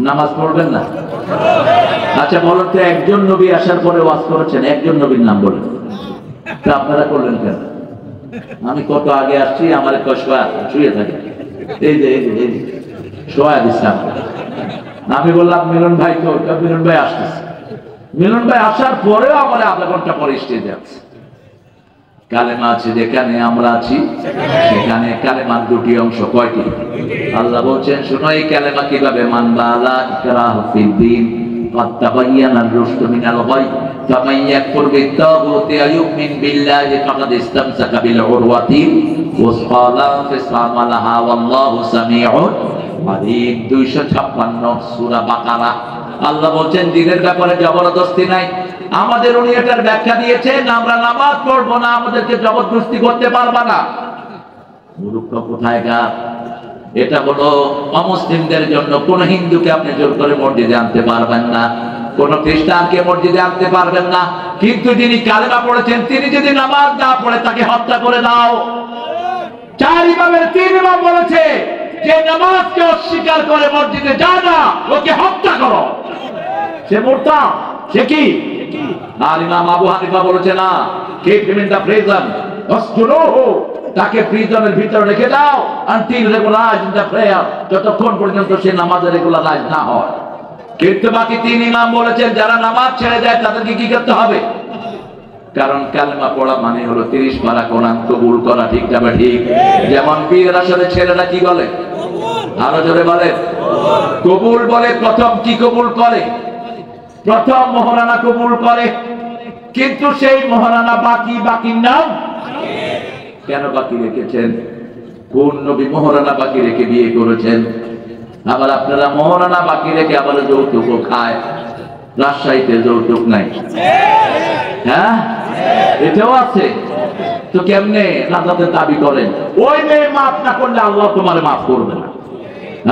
নামাজ পড়বেন না? আচ্ছা বলেন তো, একজন নবী আসার পরে ওয়াজ করেছেন, একজন নবীর নাম বলেন তো। আপনারা করলেন কেন? আমি কত আগে আসছি, আমার শুয়ে থাকে, এই যে সোহাগ ইসলাম। আমি বললাম মিলন ভাই তো, মিলন ভাই আসতেছে। মিলন ভাই আসার পরেও আমার আধা ঘন্টা পরে স্টেজে আছে। কালেমা আছে যেখানে আমরা আছি, সেখানে কালেমার দুটি অংশ। কয়টি? আল্লাহ বলছেন শুনো এই কালেমা কিভাবে মানবা। লা ইকরাহা ফিদ্দীন قد تبين الرشد من الغي فمن يكفر بالطاغوت ويؤمن بالله فقد استمسك بالعروة الوثقى لا انفصام لها والله سميع عليم। 256 সূরা বাকারা। আল্লাহ বলছেন দ্বীনের ব্যাপারে জবরদস্তি নাই। আমাদের উনি এটার ব্যাখ্যা দিয়েছেন, আমরা নামাজ পড়বো না, আমাদেরকে জবরদস্তি করতে পারবা না। মূর্খ কোথায়কার। এটা হলো অমুসলিমদের জন্য। কোন হিন্দুকে আপনি জোর করে মসজিদে আনতে পারবেন না, কোন খ্রিস্টানকে মসজিদে আনতে পারবেন না। কিন্তু যিনি কালেমা পড়েছেন, তিনি যদি নামাজ না পড়ে তাকে হত্যা করে দাও। 4 ইমামের 3 ইমাম বলেছে যে নামাজকে অস্বীকার করে মসজিদে যায় না, ওকে হত্যা করো। সে মুরতাদ, সে কি? আর ইমাম আবু হানিফা বলেছে না, keep him in the prison, তাকে প্রিজনের ভিতরে রেখে দাও until regularized in the prayer, যতক্ষণ পর্যন্ত সে নামাজে রেগুলারাইজ না হয়। কিন্তু বাকি 3 ইমাম বলেছেন যারা নামাজ ছেড়ে দেয় তাদেরকে কি করতে হবে? কারণ কালেমা পড়া মানে হলো 30 পারা কোরআন কবুল করা। ঠিক যাবে ঠিক। যেমন বিয়ের আসলে ছেলেরা কি বলে? আরো জোরে বলে কবুল বলে। প্রথম কি কবুল করে? প্রথম মোহরানা কবুল করে। কিন্তু সেই মোহরানা বাকির নাম কেন বাকি রেখেছেন? কোন নবী মোহরানা বাকি রেখে বিয়ে করেছেন? আবার আপনারা মোহরানা বাকি রেখে আবার যৌতুকও খায়। রাজশাহীতে যৌতুক নাই? হ্যাঁ এটাও আছে। তো কেমনে নাজাতের দাবি করেন? ওই মেয়ে মাফ না করলে আল্লাহ তোমার মাফ করবে না।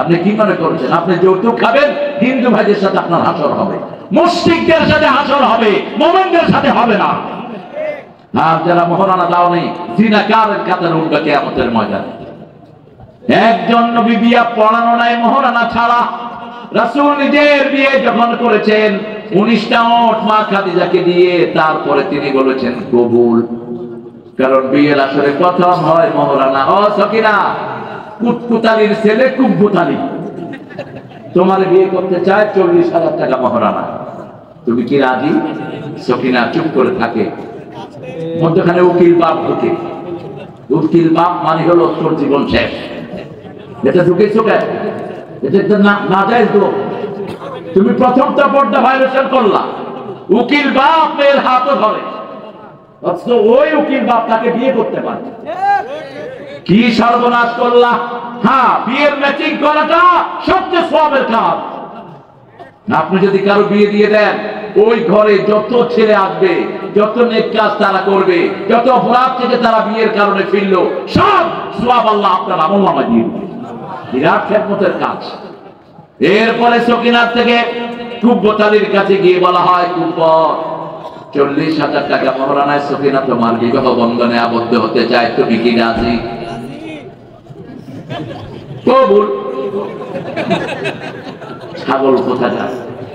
আপনি কি মনে করছেন আপনি যৌতুক খাবেন? হিন্দু ভাইদের সাথে আপনার হাসর হবে, মুশরিকদের সাথে হাসর হবে, মুমিনদের সাথে হবে না। আর যারা মোহরানা দাও নেই, জিনাকারের কাতারে উঠবে কিয়ামতের ময়দানে। একজন নবী বিয়ে পড়ানো নাই মোহরানা ছাড়া। রাসূল নিজের বিয়ে যখন করেছেন 19টা ওট মা খাদিজাকে দিয়ে, তারপরে তিনি বলেছেন কবুল। কারণ বিয়ের আসলে প্রথম হয় মোহরানা। ও সকিনা, কুতকুতালির ছেলে কুব্বুতালি তোমার বিয়ে করতে চায়, 40,000 টাকা মোহরানা। তুমি কি রাজি? সকিনা চুপ করে থাকে। মধ্যখানে উকিল বাপ ঢুকে। উকিল বাপ মানে হলো তোর জীবন শেষ। এটা ঢুকেছো কেন? এটা না যায় তো। তুমি প্রথমটা পর্দা ভায়োলেশন করলা। উকিল বাপ মেয়ের হাতও ধরে, অথচ ওই উকিল বাপ তাকে বিয়ে করতে পারে। কি সর্বনাশ করলা! হ্যাঁ, বিয়ের ম্যাচিং করাটা সবচেয়ে সওয়াবের কাজ। আপনি যদি কারো বিয়ে দিয়ে দেন, ওই ঘরে যত ছেলে আসবে, যত নেক কাজ তারা করবে, যত অপরাধ থেকে তারা বিয়ের কারণে ফিরলো, সব সওয়াব আল্লাহ আপনার আমলনামায় দিয়ে দিবে। বিরাট খেদমতের কাজ। এরপরে সকিনার থেকে কুব্বতালির কাছে গিয়ে বলা হয়, কুব্বত 40,000 টাকা মোহরানায় সকিনা তোমার বিবাহ বন্ধনে আবদ্ধ হতে চায়, তুমি কি রাজি? কবুল। ছাগল কোথাকার,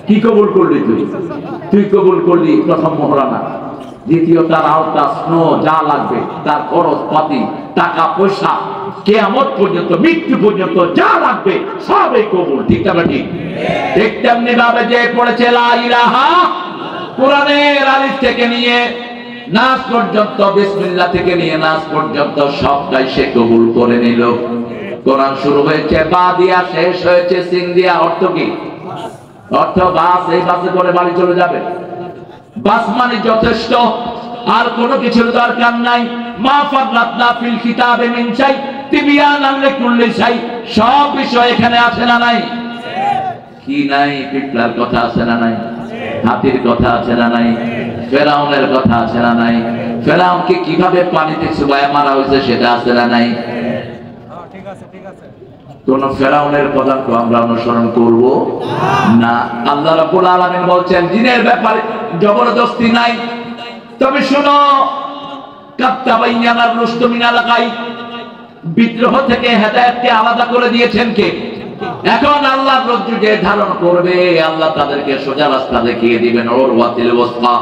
কি কবুল করলি তুই? তুই কবুল করলি প্রথম মোহরানা, দ্বিতীয় তার আওতা, স্নো যা লাগবে, তার খরচ পাতি, টাকা পয়সা, কিয়ামত পর্যন্ত, মৃত্যু পর্যন্ত যা লাগবে সবই কবুল। ঠিক না ঠিক? ঠিক তেমনি ভাবে যে পড়েছে লা ইলাহা, কোরআনের আলিফ থেকে নিয়ে নাস পর্যন্ত, বিসমিল্লাহ থেকে নিয়ে নাস পর্যন্ত সবটাই সে কবুল করে নিল। কোরআন শুরু হয়েছে বা দিয়া, শেষ হয়েছে সিন দিয়া। অর্থ কি? অর্থ বাস, এই বাসে করে বাড়ি চলে যাবে। বাস মানে যথেষ্ট, আর কোনো কিছুর দরকার নাই। মা ফাররাতনা ফিল কিতাবে মিন শাই তিবিয়ানান লিকুল্লি শাই। সব বিষয় এখানে আছে না নাই? কি নাই? পিপলার কথা আছে না নাই? হাতির কথা আছে না নাই? ফেরাউনের কথা আছে না নাই? ফেরাউনকে কিভাবে পানিতে চুবাইয়া মারা হয়েছে সেটা আছে না নাই? কোন ফেরাউনের পদার্থ আমরা অনুসরণ করব না। আল্লাহ রাব্বুল আলামিন বলছেন জিনের ব্যাপারে জবরদস্তি নাই, তবে শুনো কাত্তাবাইয়ানার রুশদ মিনাল গাই, বিদ্রোহ থেকে হেদায়েতকে আলাদা করে দিয়েছেন কে? এখন আল্লাহর রজ্জু যে ধারণ করবে আল্লাহ তাদেরকে সোজা রাস্তা দেখিয়ে দিবেন। ওর ওয়াতিল ওয়াসফা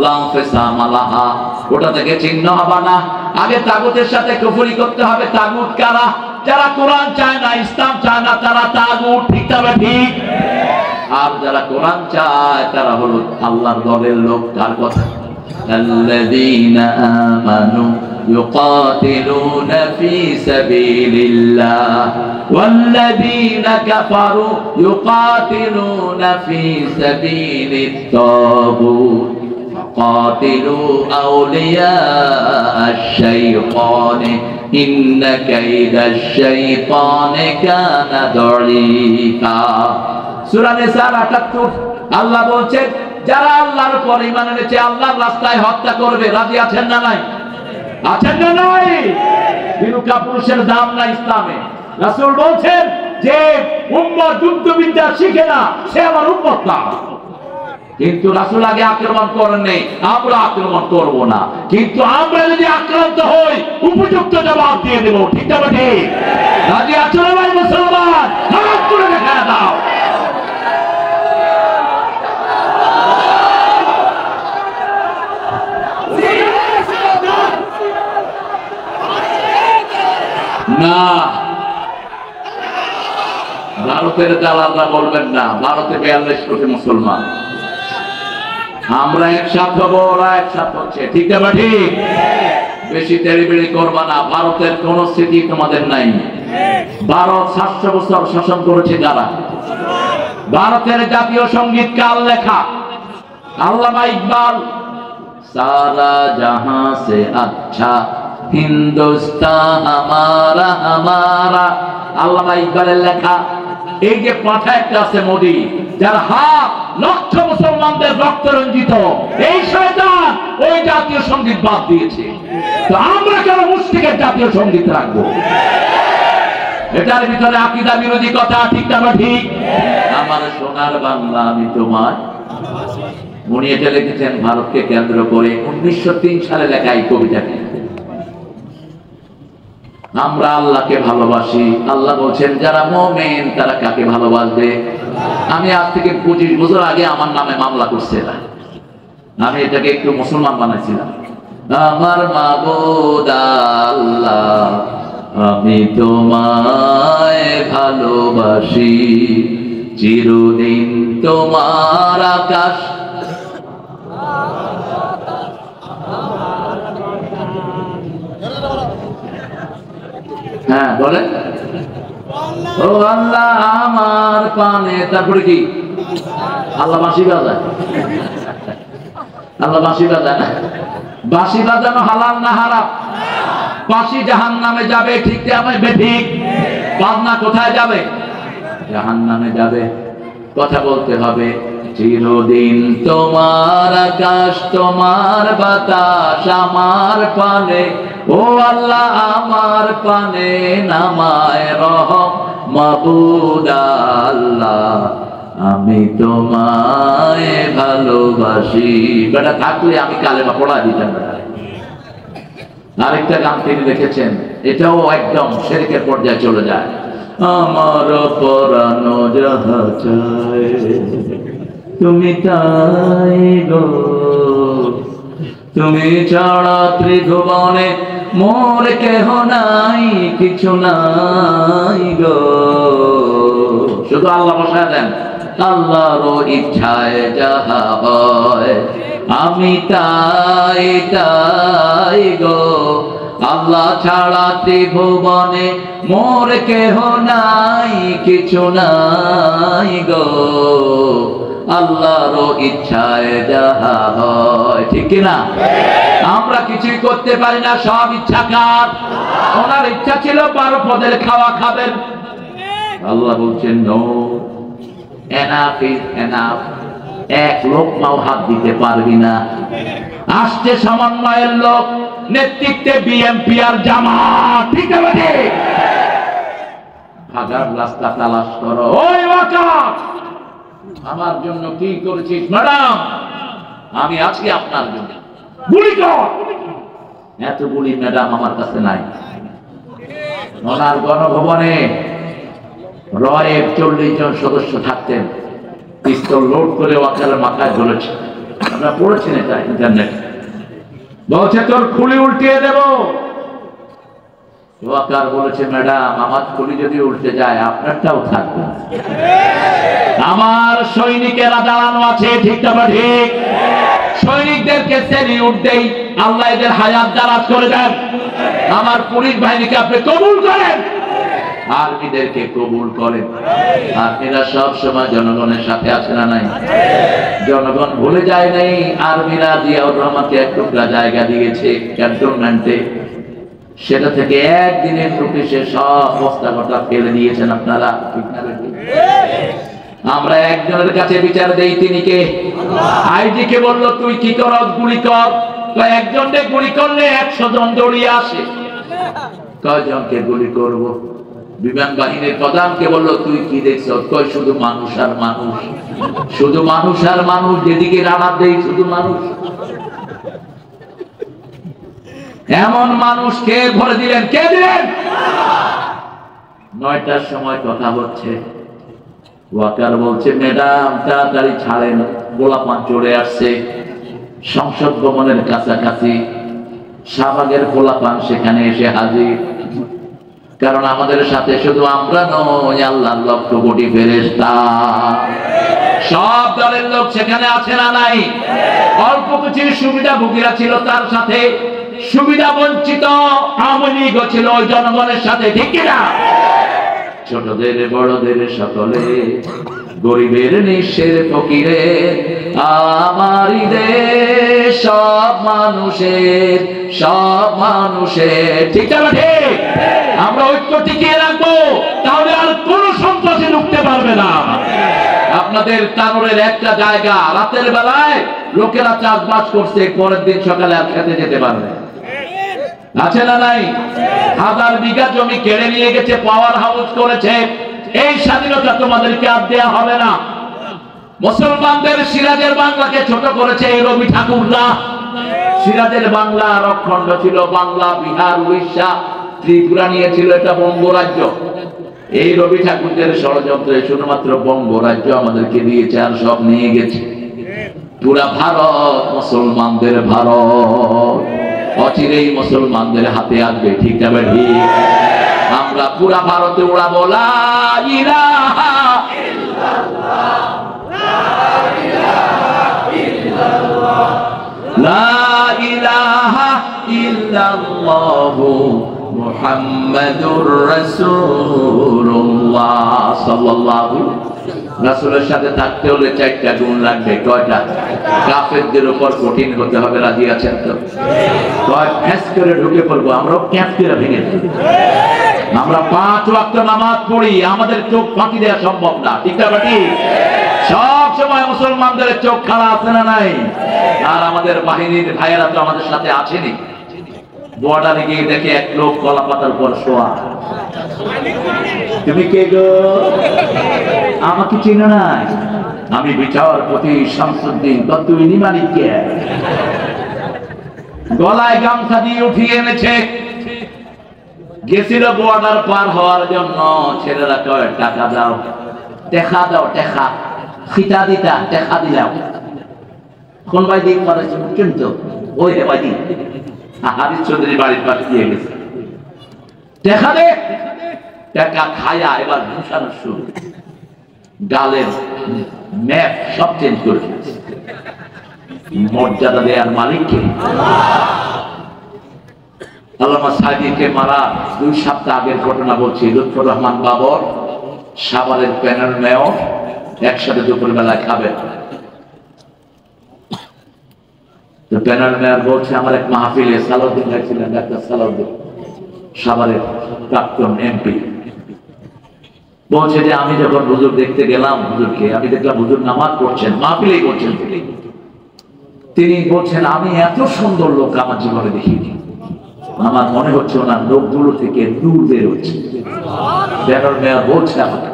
লাফেসামালাহা, ওটা থেকে চিহ্ন হবে না। আগে তাগুতের সাথে কুফরি করতে হবে। তাগুত কারা? যারা কোরআন চায় না, ইসলাম চায় না, তারা তাগুত। ঠিক তবে ঠিক। আর যারা কোরআন চায় তারা হলো আল্লাহর দলের লোক। কার কথা? আল্লাযীনা আমানু يقاتلون في سبيل الله والذين كفروا يقاتلون في سبيل الطاغوت قاتلوا أولياء الشيطان إن كيد الشيطان كان ضعيفا সূরা নিসার ৭৮ আল্লাহ বলছেন যারা আল্লাহর উপর ঈমান এনেছে আল্লাহর রাস্তায় হত্যা করবে, রাজি আছেন না নাই? আছেন না নাই? বিনু কাপুরুষের দাম না ইসলামে। রাসূল বলছেন যে উম্মত যুদ্ধবিদ্যা শিখে না সে আমার উম্মত না। কিন্তু রাসূল আগে আক্রমণ করেন নাই, আমরা আক্রমণ করব না। কিন্তু আমরা যদি আক্রান্ত হই উপযুক্ত জবাব দিয়ে দেব। ঠিক না ঠিক? রাজি আছো না ভাই মুসলমান? হাত তুলে দেখা দাও। না, ভারতের দালালরা বলবেন না। ভারতে ৪২ কোটি মুসলমান, আমরা একসাথে হবো, ওরা একসাথে হচ্ছে। ঠিক না ঠিক? বেশি তেড়িবেড়ি করবা না। ভারতের কোন স্মৃতি তোমাদের নাই। ভারত ৭০০ বছর শাসন করেছে যারা। ভারতের জাতীয় সঙ্গীত কার লেখা? আল্লামা ইকবাল, সারা জাহাঁ সে আচ্ছা হিন্দুস্তান হামারা হামারা, আল্লামা ইকবালের লেখা। এই যে পাঠা একটা আছে মোদি, যার হাত লক্ষ মুসলমানদের রক্ত রঞ্জিত, এই শয়তান ওই জাতীয় সঙ্গীত বাদ দিয়েছে। তো আমরা কেন মুশরিকের জাতীয় সঙ্গীত রাখবো? এটার ভিতরে আকীদা বিরোধী কথা। ঠিক না ঠিক? আমার সোনার বাংলা আমি তোমার, উনি এটা লিখেছেন ভারতকে কেন্দ্র করে 1903 সালে লেখা এই কবিতাটি। আমরা আল্লাহকে ভালোবাসি। আল্লাহ বলছেন যারা মুমিন তারা কাকে ভালোবাসবে? আমি আজ থেকে 25 বছর আগে আমার নামে মামলা করছে এরা। আমি এটাকে একটু মুসলমান বানাইছিলাম। আমার মাবুদ আল্লাহ আমি তোমায় ভালোবাসি, চিরদিন তোমার আকাশ। হ্যাঁ বলে ও আল্লাহ আমার পানে। তারপরে কি? আল্লাহ বাঁশি বাজায়। আল্লাহ বাঁশি বাজায় না। বাঁশি বাজানো হালাল না হারাম? বাঁশি জাহান্নামে যাবে। ঠিক আছে বেঠিক? বাজনা কোথায় যাবে? জাহান্নামে যাবে। কথা বলতে হবে। চিরদিন তোমার আকাশ তোমার বাতাস আমার পানে, ও আল্লাহ আমার পানে নামায় রহম মাবুদ আল্লাহ আমি তোমায় ভালোবাসি। বেটা থাকলে আমি কালেমা পড়া দিতাম। বেটা আরেকটা গান তিনি লিখেছেন, এটাও একদম শিরকের পর্যায়ে চলে যায়। আমার পরানো যাহা চায় তুমি তাই গো, তুমি ছাড়া ত্রিভুবনে মোর কেহ নাই, কিছু নাই গো। শুধু আল্লাহ বসায় দেন। আল্লাহর ইচ্ছায় যাহা হয় আমি তাই তাই গো, আল্লাহ ছাড়া ত্রিভুবনে মোর কেহ নাই, কিছু নাই গো। আল্লাহর ইচ্ছায় যাহা হয়। ঠিক কিনা? আমরা কিছুই করতে পারি না, সব ইচ্ছা কার? ওনার ইচ্ছা ছিল 12 পদের খাওয়া খাবেন। আল্লাহ বলছেন নো, এনাফ ইজ এনাফ। এক লোকমাও হাত দিতে পারবি না। আসছে সমন্বয়ের লোক, নেতৃত্বে বিএনপি আর জামাত। ঠিক আছে? ভাগার রাস্তা তালাশ করো। ওই ওয়াকার, আমার জন্য কি করেছিস? ম্যাডাম, আমি আছি আপনার জন্য, গুলি কর। এত গুলি ম্যাডাম আমার কাছে নাই। ওনার গণভবনে রয়ের 40 জন সদস্য থাকতেন। পিস্তল লোড করে ওয়াকারের মাথায় ধরেছে। আপনারা পড়েছেন এটা ইন্টারনেট। বলছে তোর খুলি উল্টিয়ে দেব। ওয়াকার বলেছে ম্যাডাম, আমার খুলি যদি উল্টে যায় আপনারটাও থাকবে। আমার সৈনিকেরা দাঁড়ানো আছে, ঠিক না ঠিক? সৈনিকদেরকে সেলিউট দেই, আল্লাহ এদের হায়াত দারাজ করে দেন। আমার পুলিশ বাহিনীকে আপনি কবুল করেন, আর্মিদেরকে কবুল করেন। আর্মিরা সব সময় জনগণের সাথে আছে না নাই? জনগণ ভুলে যায় নাই। আর্মিরা জিয়াউর রহমানকে এক টুকরা জায়গা দিয়েছে ক্যান্টনমেন্টে, সেটা থেকে একদিনের নোটিশে সব বস্তা ঘটা ফেলে দিয়েছেন আপনারা, ঠিক না? আমরা একজনের কাছে বিচার দেই, তিনি কে? আইজি কে বললো তুই কি কর, গুলি কর। একজনকে গুলি করলে 100 জন দৌড়িয়ে আসে। কয়জনকে গুলি করব? বিমান বাহিনীর প্রধানকে বললো তুই কি দেখছ? কয় শুধু মানুষ আর মানুষ, শুধু মানুষ আর মানুষ, যেদিকে রানা দেই শুধু মানুষ। এমন মানুষ কে ভরে দিলেন? কে দিলেন? 9টার সময় কথা হচ্ছে। ওয়াকার বলছে ম্যাডাম তাড়াতাড়ি ছাড়েন, গোলাপান চলে আসছে। সংসদ ভবনের কাছাকাছি শাহবাগের গোলাপান সেখানে এসে হাজির। কারণ আমাদের সাথে শুধু আমরা নই, আল্লাহর লক্ষ কোটি ফেরেশতা, সব দলের লোক সেখানে আছে না নাই? অল্প কিছু সুবিধাভোগীরা ছিল তার সাথে, সুবিধা বঞ্চিত আওয়ামী লীগও ছিল ওই জনগণের সাথে, ঠিক কিনা? ছোটদের বড়দের সকলে, গরিবের নিঃস্বের ফকিরের, আমারই দেশ সব মানুষের, সব মানুষের, ঠিক না ঠিক? আমরা ঐক্য টিকিয়ে রাখবো, তাহলে আর কোন সন্ত্রাসী ঢুকতে পারবে না। আপনাদের তানোরের একটা জায়গা রাতের বেলায় লোকেরা চাষবাস করছে, পরের দিন সকালে আর খেতে যেতে পারবে, আছে না নাই? 1000 বিঘা জমি কেড়ে নিয়ে গেছে, পাওয়ার হাউস করেছে। এই স্বাধীনতা তোমাদেরকে আর দেয়া হবে না। মুসলমানদের সিরাজের বাংলাকে ছোট করেছে এই রবি ঠাকুররা। সিরাজের বাংলা অখণ্ড ছিল, বাংলা, বিহার, উড়িষ্যা, ত্রিপুরা নিয়েছিল, এটা বঙ্গরাজ্য। এই রবি ঠাকুরদের ষড়যন্ত্রে শুধুমাত্র বঙ্গরাজ্য আমাদেরকে দিয়েছে, আর সব নিয়ে গেছে। পুরা ভারত মুসলমানদের ভারত, অচিরেই মুসলমানদের হাতে আসবে, ঠিক না ঠিক? আমরা পুরা ভারতে উড়াবো লা ইলাহা ইল্লাল্লাহ, লা ইলাহা ইল্লাল্লাহ মুহাম্মাদুর রাসূলুল্লাহ সাল্লাল্লাহু। রাসূলের সাথে থাকতে হলে 4টা গুণ লাগবে। কয়টা? কাফেরদের উপর কঠিন হতে হবে, রাজি আছেন তো? কয় ফেস করে ঢুকে পড়বো, আমরাও ক্যাপ করে ভেঙে দেব। আমরা 5 ওয়াক্ত নামাজ পড়ি, আমাদের চোখ ফাঁকি দেওয়া সম্ভব না, ঠিক না ঠিক? সব সময় মুসলমানদের চোখ খাড়া আছে না নাই? আর আমাদের বাহিনীর ভাইয়েরা তো আমাদের সাথে আছেনি। বর্ডারে গিয়ে দেখে এক লোক কলা পাতার উপর শোয়া। তুমি কে গো? আমাকে চিনো নাই? আমি বিচারপতি শামসুদ্দিন। তুমি নিমালিক কে? গলায় গামছা দিয়ে উঠিয়ে এনেছে। গেছিল বর্ডার পার হওয়ার জন্য। ছেলেরা কয় টাকা দাও, টেকা দাও, টেকা খিতা দিতা, টেকা দিলাম। কোন ভাই দিক করেছে বুঝছেন তো? ওই হে ভাই দিক হারিস চৌধুরী বাড়ির পাশে দিয়ে গেছে। টেকা দে, টাকা খায়া এবার ঘুষানো শুরু। গালের ম্যাপ সব চেঞ্জ করে ফেলছে। মর্যাদা দেয়ার মালিককে। আল্লামা সাইদিকে মারা 2 সপ্তাহ আগের ঘটনা বলছি। লুৎফর রহমান বাবর, সাভারের প্যানেল মেয়র, একসাথে দুপুর বেলায় খাবেন। তো প্যানেল মেয়র বলছে আমার এক মাহফিলে সালাউদ্দিন ছিলেন, ডাক্তার সালাউদ্দিন, সাভারের প্রাক্তন এমপি, বলছে যে আমি যখন হুজুর দেখতে গেলাম, হুজুরকে আমি দেখলাম হুজুর নামাজ পড়ছেন, মাহফিলেই করছেন। তিনি বলছেন আমি এত সুন্দর লোক আমার জীবনে দেখিনি। আমার মনে হচ্ছে ওনার লোকগুলো থেকে নূর বের হচ্ছে। ব্যানর মেয়র বলছে আমাকে,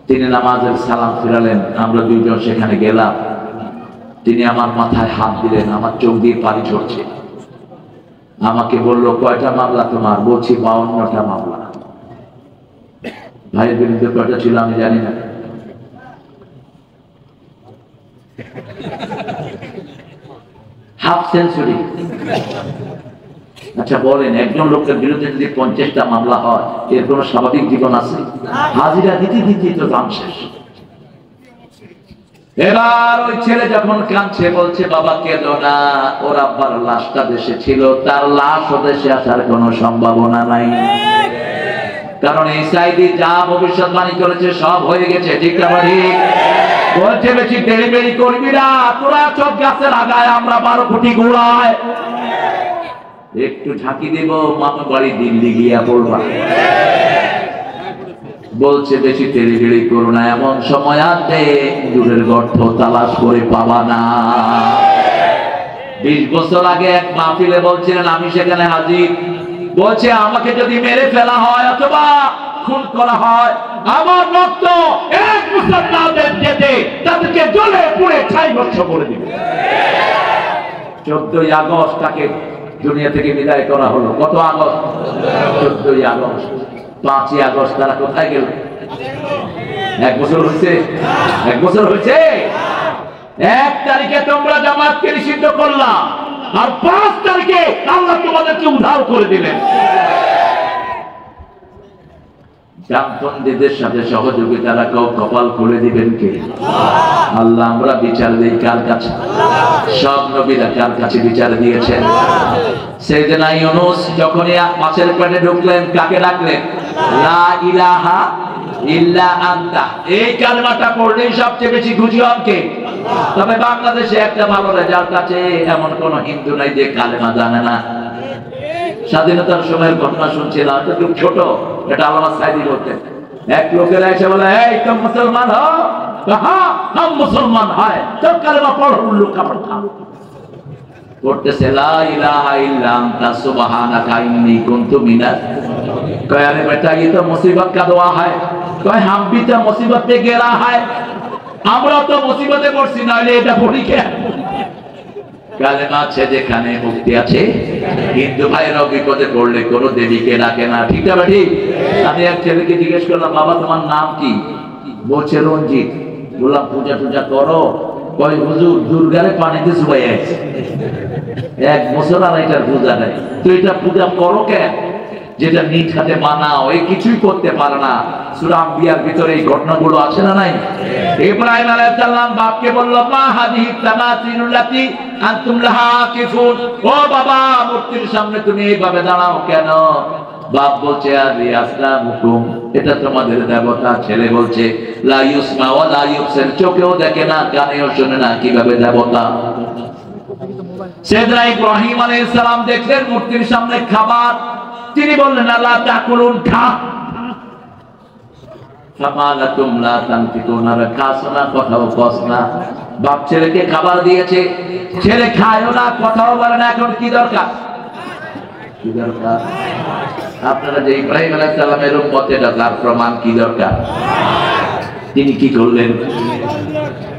তিনি নামাজের সালাম ফিরালেন, আমরা দুইজন সেখানে গেলাম। তিনি আমার মাথায় হাত দিলেন, আমার চোখ দিয়ে পানি ঝরছে। আমাকে বললো, কয়টা মামলা তোমার? বলছি 52টা মামলা। ভাইয়ের বিরুদ্ধে কয়টা ছিল আমি জানি না। Half century. আচ্ছা বলেন, একজন লোকের বিরুদ্ধে যদি 50টা মামলা হয়, এর কোন স্বাভাবিক জীবন আছে? হাজিরা দিতে দিতে তো দাম শেষ। এবার ওই ছেলে যখন কাঁদছে, বলছে বাবা কেঁদো না, ওর আব্বার লাশটা দেশে ছিল, তার লাশ ও দেশে আসার কোন সম্ভাবনা নাই। কারণ এই সাইদি যা ভবিষ্যৎবাণী করেছে সব হয়ে গেছে। ঠিক না ঠিক? বলছে বেশি ডেলিভারি করবি না, তোরা চোখ গাছে লাগায়, আমরা 12 কোটি ঘোড়ায় একটু ঝাঁকি দেব, মামা বাড়ি দিল্লি গিয়া পড়বা। বলছে বেশি ডেলিভারি করো না, এমন সময় আছে দূরের গর্ত তালাশ করে পাবা না। 20 বছর আগে এক মাহফিলে বলছিলেন, আমি সেখানে হাজির। বলছে আমাকে যদি মেরে ফেলা হয় অথবা খুন করা হয়, আমার রক্ত এক মুসলমানদের যেতে তাদেরকে জ্বলে পুড়ে ছাই ভস্ম করে দিবে। 14ই আগস্ট তাকে দুনিয়া থেকে বিদায় করা হলো। কত আগস্ট? 14ই আগস্ট। 5ই আগস্ট তারা কোথায় গেল? 1 বছর হয়েছে? 1 বছর হয়েছে। 1 তারিখে তোমরা জামাতকে নিষিদ্ধ করলা, আর 5 তারিখে আল্লাহ তোমাদেরকে উদ্ধার করে দিলেন। জামপন্থীদের সাথে সহযোগিতা রাখাও কপাল খুলে দিবেন কে? আল্লাহ। আমরা বিচার দিই কার কাছে? সব নবীরা কার কাছে বিচার দিয়েছেন? সাইয়েদনা ইউনূস যখনই মাছের পেটে ঢুকলেন, কাকে ডাকলেন? লা ইলাহা ইল্লা আনতা। এই কালেমাটা পড়লেই সবচেয়ে বেশি খুশি হন কে? তবে বাংলাদেশে একটা ভালো রেজাল্ট আছে, এমন কোন হিন্দু নাই যে কালেমা জানে না। স্বাধীনতার সময়ের ঘটনা শুনছিলাম, এটা খুব ছোট, এটা আল্লামা সাইদি বলতেন। এক লোকের এসে বলে, এই তুম মুসলমান হো? হ্যাঁ हम মুসলমান হয়। তো কালেমা পড়ো, উল্লু কাপড় খা। পড়তেছে লা ইলাহা ইল্লা আনতা সুবহানাকা ইন্নী কুনতু মিনাজ। কয় আরে বেটা, ये तो मुसीबत का दुआ है। কয় हम भी तो मुसीबत पे गिरा है। আমরা তো মুসিবতে পড়ছি, নাইলে এটা পড়ি কেন? কালেমা আছে যেখানে মুক্তি আছে। হিন্দু ভাইয়ের বিপদে পড়লে কোন দেবীকে ডাকে না। ঠিক না ঠিক? আমি এক ছেলেকে জিজ্ঞেস করলাম, বাবা তোমার নাম কি? বলছে রঞ্জিত। বললাম পূজা টুজা করো? কয় হুজুর দুর্গারে পানিতে চুবাই আছে। 1 বছর আর এটার পূজা নেই। তো এটা পূজা করো কেন? যেটা নিজ হাতে মানাও, এই কিছুই করতে পারে না। সূরা আম্বিয়ার ভিতরে এই ঘটনাগুলো আছে না নাই? ইব্রাহিম আলাইহিস সালাম বাপকে বলল, মা হাদিহি তামাসিলুল্লাতি আনতুম লাহা আকিফুন। ও বাবা, মূর্তির সামনে তুমি এইভাবে দাঁড়াও কেন? বাপ বলছে, আদি আসলামুকুম, এটা তোমাদের দেবতা। ছেলে বলছে, লা ইউসমা ওয়া লা ইউবসির, চোখেও দেখে না, কানেও শোনে না, কিভাবে দেবতা? সাইয়েদনা ইব্রাহিম আলাইহিস সালাম দেখলেন মূর্তির সামনে খাবার, তিনি বললেন, আল্লাহ তাকুলুন, খা। ফামালাতুম লা তানতিকুনা, খাসো না, কথাও কস না। বাপ ছেলেকে খাবার দিয়েছে, ছেলে খায়ও না, কথাও বলে না। এখন কি দরকার? কি দরকার? আপনারা যে ইব্রাহিম আলাইহিস সালামের উম্মত, এটা তার প্রমাণ। কি দরকার? তিনি কি করলেন?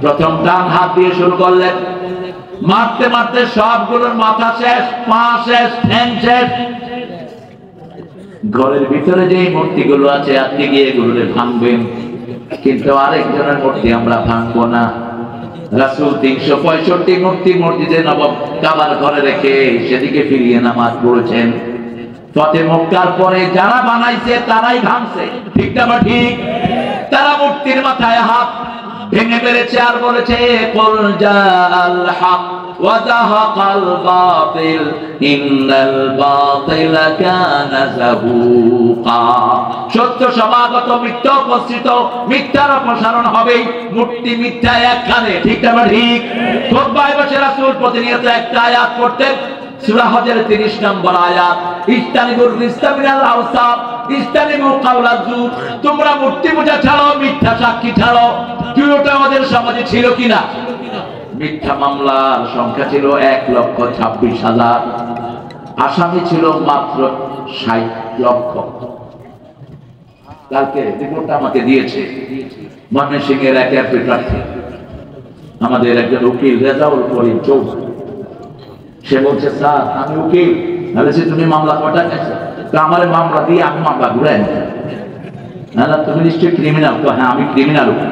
প্রথম ডান হাত দিয়ে শুরু করলেন, মারতে মারতে সবগুলোর মাথা শেষ, পা শেষ, ঠ্যাং শেষ। ঘরের ভিতরে যে মূর্তিগুলো আছে, আপনি গিয়ে এগুলো ভাঙবেন, কিন্তু আরেকজনের মূর্তি আমরা ভাঙবো না। রাসূল 365 মূর্তি মসজিদে নববী কাবার ঘরে রেখে সেদিকে ফিরিয়ে নামাজ পড়েছেন। ফতে মক্কার পরে যারা বানাইছে তারাই ভাঙছে। ঠিক না ঠিক? তারা মূর্তির মাথায় হাত ভেঙে মেরেছে আর বলেছে, কুল জাআল হক ওয়া যাহাকাল বাতিল ইন্নাল বাতিলা কানা যাহুকা। সত্য সমাগত, মিথ্যা উপস্থিত, মিথ্যার অপসারণ হবেই। মূর্তি মিথ্যা একখানে। ঠিক না ঠিক? খুতবায় বসে রাসূল প্রতিনিয়ত একটা আয়াত পড়তেন, সূরা হজের 30 নম্বর আয়াত, ইস্তানিবুর রিজতা মিনাল আওসাব ইস্তানিবু কাওলাজ জুর। তোমরা মূর্তি পূজা ছাড়ো, মিথ্যা সাক্ষী ছাড়ো। দুটোটা আমাদের সমাজে ছিল কিনা? মিথ্যা মামলার সংখ্যা ছিল 1,26,000। আসামি ছিল মাত্র 60 লক্ষ। কালকে রিপোর্টটা আমাকে দিয়েছে ময়মনসিংহের এক এমপি প্রার্থী, আমাদের একজন উকিল রেজাউল করিম চৌধুরী। সে বলছে, স্যার আমি উকিল। বলেছে, তুমি মামলা কটা গেছো? তো আমার মামলা দিয়ে আমি মামলা ঘুরাই না। তুমি নিশ্চয়ই ক্রিমিনাল। তো হ্যাঁ, আমি ক্রিমিনাল উকিল।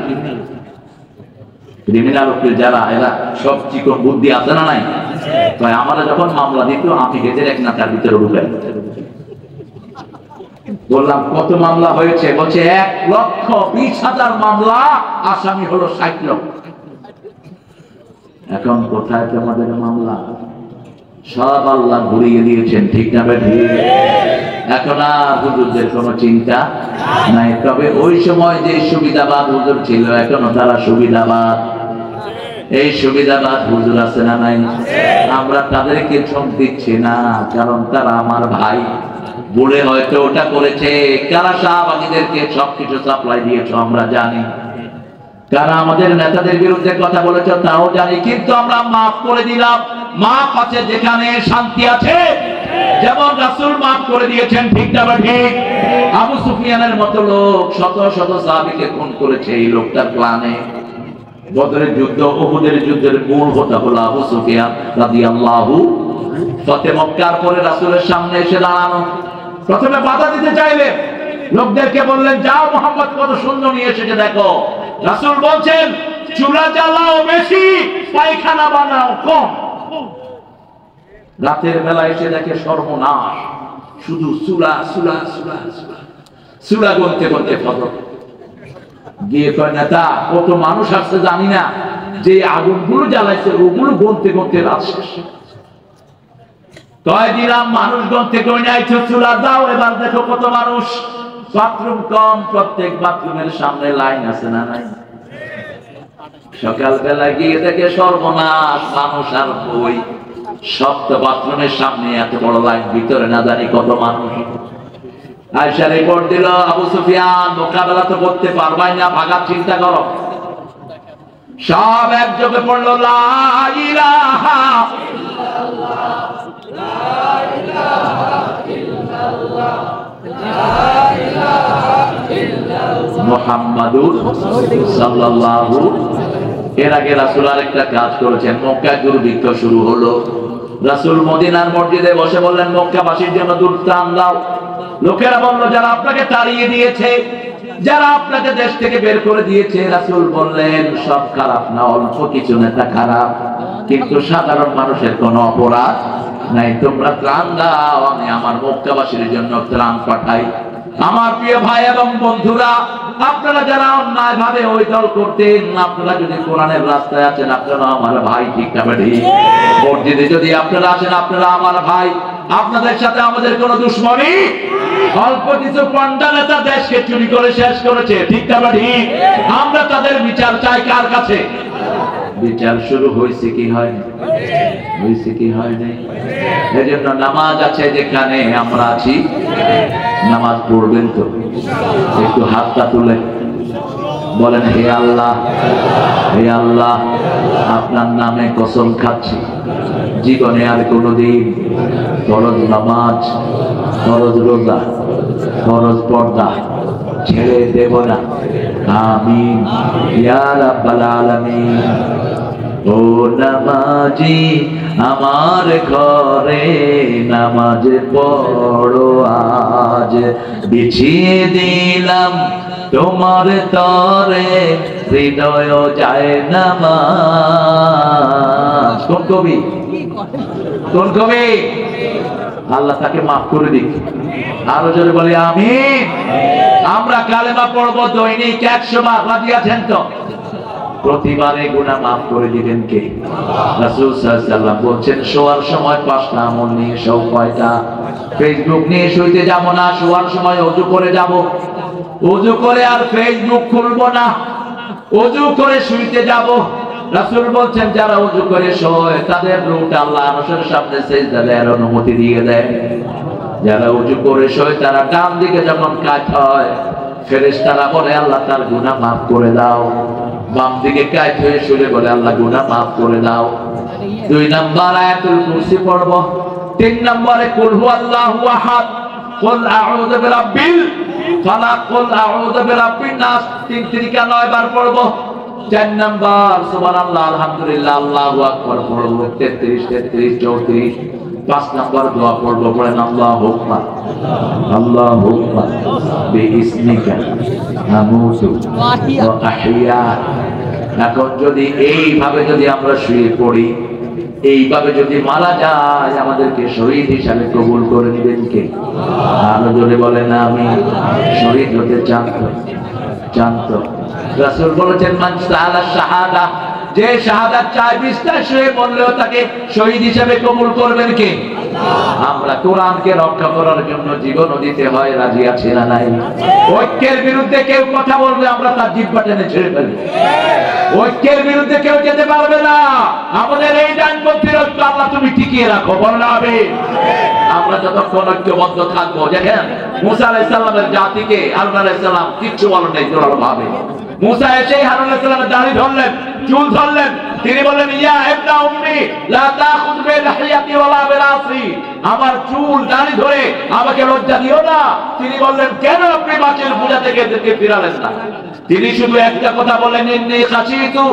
ক্রিমিনাল উকিল যারা, এরা সব চিকন বুদ্ধি আছে না নাই? তো আমার যখন মামলা দিত, আমি গেজের এক নাকার ভিতরে ঢুকাই। বললাম, কত মামলা হয়েছে? বলছে 1,20,000 মামলা, আসামি হলো 60 লক্ষ। এখন কোথায় তোমাদের মামলা? সব আল্লাহ ঘুরিয়ে দিয়েছেন, ঠিক না বেঠিক? এখন আর হুজুরদের কোনো চিন্তা নাই। তবে ওই সময় যে সুবিধাবাদ হুজুর ছিল, এখনো তারা সুবিধাবাদ। এই সুবিধাবাদ হুজুর আছে না নাই? আমরা তাদেরকে ছোট দিচ্ছি না, কারণ তারা আমার ভাই। বলে হয়তো ওটা করেছে, কারা শাহবাগীদেরকে সবকিছু সাপ্লাই দিয়েছ আমরা জানি, কারা আমাদের নেতাদের বিরুদ্ধে কথা বলেছ তাও জানি, কিন্তু আমরা মাফ করে দিলাম। মাফ আছে যেখানে শান্তি আছে। যেমন রাসূল মাফ করে দিয়েছেন, ঠিক না ঠিক? আবু সুফিয়ানের মতো লোক শত শত সাহাবীকে খুন করেছে এই লোকটার প্ল্যানে। বদরের যুদ্ধ, উহুদের যুদ্ধের মূল হোতা হলো আবু সুফিয়ান রাদিয়াল্লাহু। ফতে মক্কার পরে রাসূলের সামনে এসে দাঁড়ানো, প্রথমে বাধা দিতে চাইলেন, লোকদেরকে বললেন, যাও মুহাম্মদ কত সুন্দর নিয়ে এসেছে দেখো। রাসূল বলছেন, চুলা জ্বালাও বেশি, পায়খানা বানাও কম। রাতের বেলা এসে দেখে সর্বনাশ, শুধু চুলা চুলা চুলা চুলা চুলা গুনতে গুনতে ফজর। গিয়ে কয়, নেতা কত মানুষ আসছে জানি না, যে আগুনগুলো জ্বালাইছে ওগুলো গুনতে গুনতে রাত শেষ। কয় দিলাম, মানুষ গুনতে কই নাইছো, চুলা দাও, এবার দেখো কত মানুষ। বাথরুম কম, প্রত্যেক বাথরুমের সামনে লাইন আছে না নাই? সকালবেলা গিয়ে দেখে সর্বনাশ, মানুষ আর বই। সপ্ত বাথরুমের সামনে এত বড় লাইন, ভিতরে না জানি কত মানুষ। আয়েশা রিপোর্ট দিল, আবু সুফিয়ান মোকাবেলা তো করতে পারবাই না, ভাগার চিন্তা করো। সব একযোগে পড়লো, লা ইলাহা ইল্লাল্লাহ, লা ইলাহা ইল্লাল্লাহ, লা ইলাহা ইল্লাল্লাহ মুহাম্মাদুর সাল্লাল্লাহু। এর আগে রাসূল আরেকটা কাজ করেছেন, মক্কায় দুর্ভিক্ষ শুরু হলো। রাসূল মদিনার মসজিদে বসে বললেন, মক্কাবাসীর জন্য দুধ ত্রাণ দাও। লোকেরা বলল, যারা আপনাকে তাড়িয়ে দিয়েছে, যারা আপনাকে দেশ থেকে বের করে দিয়েছে। রাসূল বললেন, সব খারাপ না, অল্প কিছু নেতা খারাপ, কিন্তু সাধারণ মানুষের কোনো অপরাধ নাই। তোমরা ত্রাণ দাও, আমি আমার মক্কাবাসীর জন্য ত্রাণ পাঠাই। আমার প্রিয় ভাই এবং বন্ধুরা, আপনারা যারা অন্যায় ভাবে ওই দল করতেন, আপনারা যদি কোরআনের রাস্তায় আছেন, আপনারা আমার ভাই, ঠিক না ঠিক? মসজিদে যদি আপনারা আসেন, আপনারা আমার ভাই। আপনাদের সাথে আমাদের কোনো দুশ্মনী। অল্প কিছু পান্ডা নেতা দেশকে চুরি করে শেষ করেছে, ঠিক না ঠিক? আমরা তাদের বিচার চাই কার কাছে? বিচার শুরু হয়েছে কি হয়নি? হয়েছে কি হয়নি? এজন্য নামাজ আছে যেখানে আমরা আছি, নামাজ পড়বেন তো? একটু হাতটা তুলে বলেন, হে আল্লাহ, হে আল্লাহ, আপনার নামে কসম খাচ্ছি, জীবনে আর কোনোদিন ফরজ নামাজ, ফরজ রোজা, ফরজ পর্দা ছেড়ে দেব না। আমিন ইয়া রাব্বাল আলামিন। ও নামাজি আমার ঘরে নামাজ পড়ো আজ, বিছিয়ে দিলাম তোমার তরে হৃদয় যায় নামাজ। কোন কবি? কোন কবি? আল্লাহ তাকে মাফ করে দিক। আরো জোরে বলি আমিন। আমরা কালেমা পড়বো দৈনিক 100 বার, রাজি আছেন তো? প্রতিবারে গুনাহ মাফ করে দিবেন কে? রাসূল সাল্লাল্লাহু আলাইহি ওয়াসাল্লাম বলছেন, শোয়ার সময় 5টা আমল নিয়ে শোও। কয়টা? ফেসবুক নিয়ে শুইতে যাব না, শোয়ার সময় ওযু করে যাব। ওযু করে আর ফেসবুক খুলবো না, ওযু করে শুইতে যাব। রাসূল বলছেন, যারা ওযু করে শোয় তাদের রূহটা আল্লাহ আরশের সামনে সিজদা দেওয়ার অনুমতি দিয়ে দেয়। যারা ওযু করে শোয় তারা ডান দিকে যখন কাত হয়, ফেরেশতারা বলে, আল্লাহ তার গুনাহ মাফ করে দাও। বাম দিকে কাত হয়ে শুলে বলে, আল্লাহ গুনাহ মাফ করে দাও। 2 নাম্বার আয়াতুল কুরসি পড়ব। তিন নম্বরে কুল হুয়াল্লাহু আহাদ, কুল আউযু বিরাব্বিল ফালাক, কুল আউযু বিরাব্বিন নাস, 9 বার পড়ব। 4 নম্বর সুবহানাল্লাহ, আলহামদুলিল্লাহ, আল্লাহু আকবার পড়ব 33 34। 5 নম্বর দোয়া পড়ব, পড়েন আল্লাহুম্মা বিইসমিকা আমুতু ওয়া আহইয়া। এখন যদি এইভাবে যদি আমরা শুয়ে পড়ি, এইভাবে যদি মারা যায়, আমাদেরকে শহীদ হিসাবে কবুল করে নেবেন কে? আরো জোরে বলেন আমি শহীদ হতে জানত। রাসূল বলেছেন মান সাআলা শাহাদা, যে শাহাদাত চায় বিস্তার শুয়ে বললেও তাকে শহীদ হিসাবে কবুল করবেন কে? আমরা কোরআনকে রক্ষা করার জন্য জীবনও দিতে হয়, রাজি আছি না নাই? ঐক্যের বিরুদ্ধে কেউ কথা বলবে, আমরা তার জিহ্বা টেনে ছেড়ে ফেলবো। ঐক্যের বিরুদ্ধে কেউ যেতে পারবে না। আমাদের এই ডানপন্থীর ঐক্য আল্লাহ তুমি টিকিয়ে রাখো, বলেন আমিন। আমরা যতক্ষণ ঐক্যবদ্ধ থাকবো, দেখেন মুসা আলাইহিস সালামের জাতিকে হারুন আলাইহিস সালাম কিচ্ছু বলেন নাই জোরালো ভাবে। মুসা এসে হারুন আলাইহিস সালামের দাড়ি ধরলেন, চুল ধরলেন, তিনি বললেন ইয়া ইবনা উম্মি লা তাখুয বিলাহিয়াতি ওয়ালা বিরাসি, আমার চুল দাড়ি ধরে আমাকে লজ্জা দিও না। তিনি বললেন কেন আপনি মাছের পূজা থেকে ফিরালেন না? তিনি শুধু একটা কথা বলেন, ইন্নী খাশিতু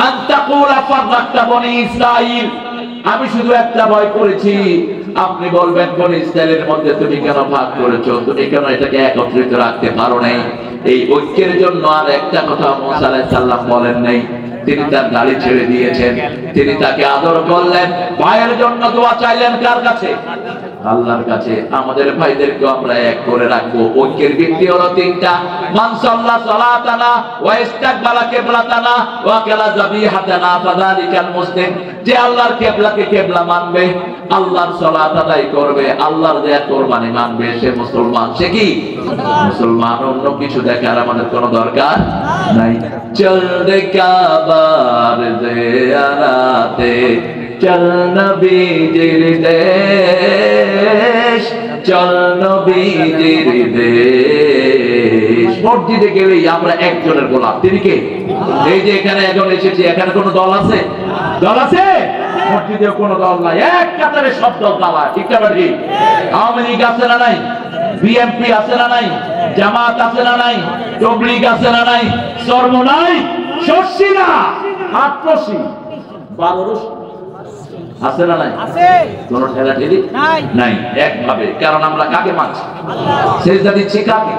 আন তাকুলা ফাররাকতা বনি ইসরাঈল, আমি শুধু একটা ভয় করেছি, আপনি বলবেন বনি ইসরাঈলের মধ্যে তুমি কেন ভাগ করেছো, তুমি কেন এটাকে একত্রিত রাখতে পারো নাই? এই ঐক্যের জন্য আর একটা কথা মুসা আলাইহিস সালাম বলেন নাই। তিনি তার দাড়ি ছেড়ে দিয়েছেন, তিনি তাকে আদর করলেন, ভাইয়ের জন্য দোয়া চাইলেন কার কাছে? আল্লাহর কাছে। আমাদের ভাইদেরকে আমরা এক করে রাখবো। ঐক্যের ভিত্তি হলো 3টা, মান সাল্লা সালাতানা ওয়া ইস্তাকবালা কিবলাতানা ওয়া কালা যাবিহাতানা ফাযালিকাল মুসলিম, যে আল্লাহর কিবলাকে কিবলা মানবে, আল্লাহর সালাত আদায় করবে, আল্লাহর দেয়া কুরবানি মানবে, সে মুসলমান। সে কি মুসলমান? অন্য কিছু দেখার আমাদের কোনো দরকার নাই। চল রে কাবার জিয়ারাতে, চল নবীজির দেশ, চল নবীজির দেশ। মসজিদে গেলেই আমরা একজনের গোলাম, তিনি কে? এই যে এখানে এখন এসেছি, এখানে কোনো দল আছে? দল আছে? মসজিদে কোনো দল নাই, এক কাতারে সব দল দাওয়া, ঠিক না ঠিক? আওয়ামী লীগ আছে না নাই? বিএনপি আছে না নাই? জামাত আছে না নাই? তবলিগ আছে না নাই? শর্ম নাই? শর্ষি না, আত্মসী, বারোরসি আছে না নাই? কোন ঠেলা ঠেলি নাই, একভাবে। কারণ আমরা কাকে মানছি? সেজদা দিচ্ছি কাকে?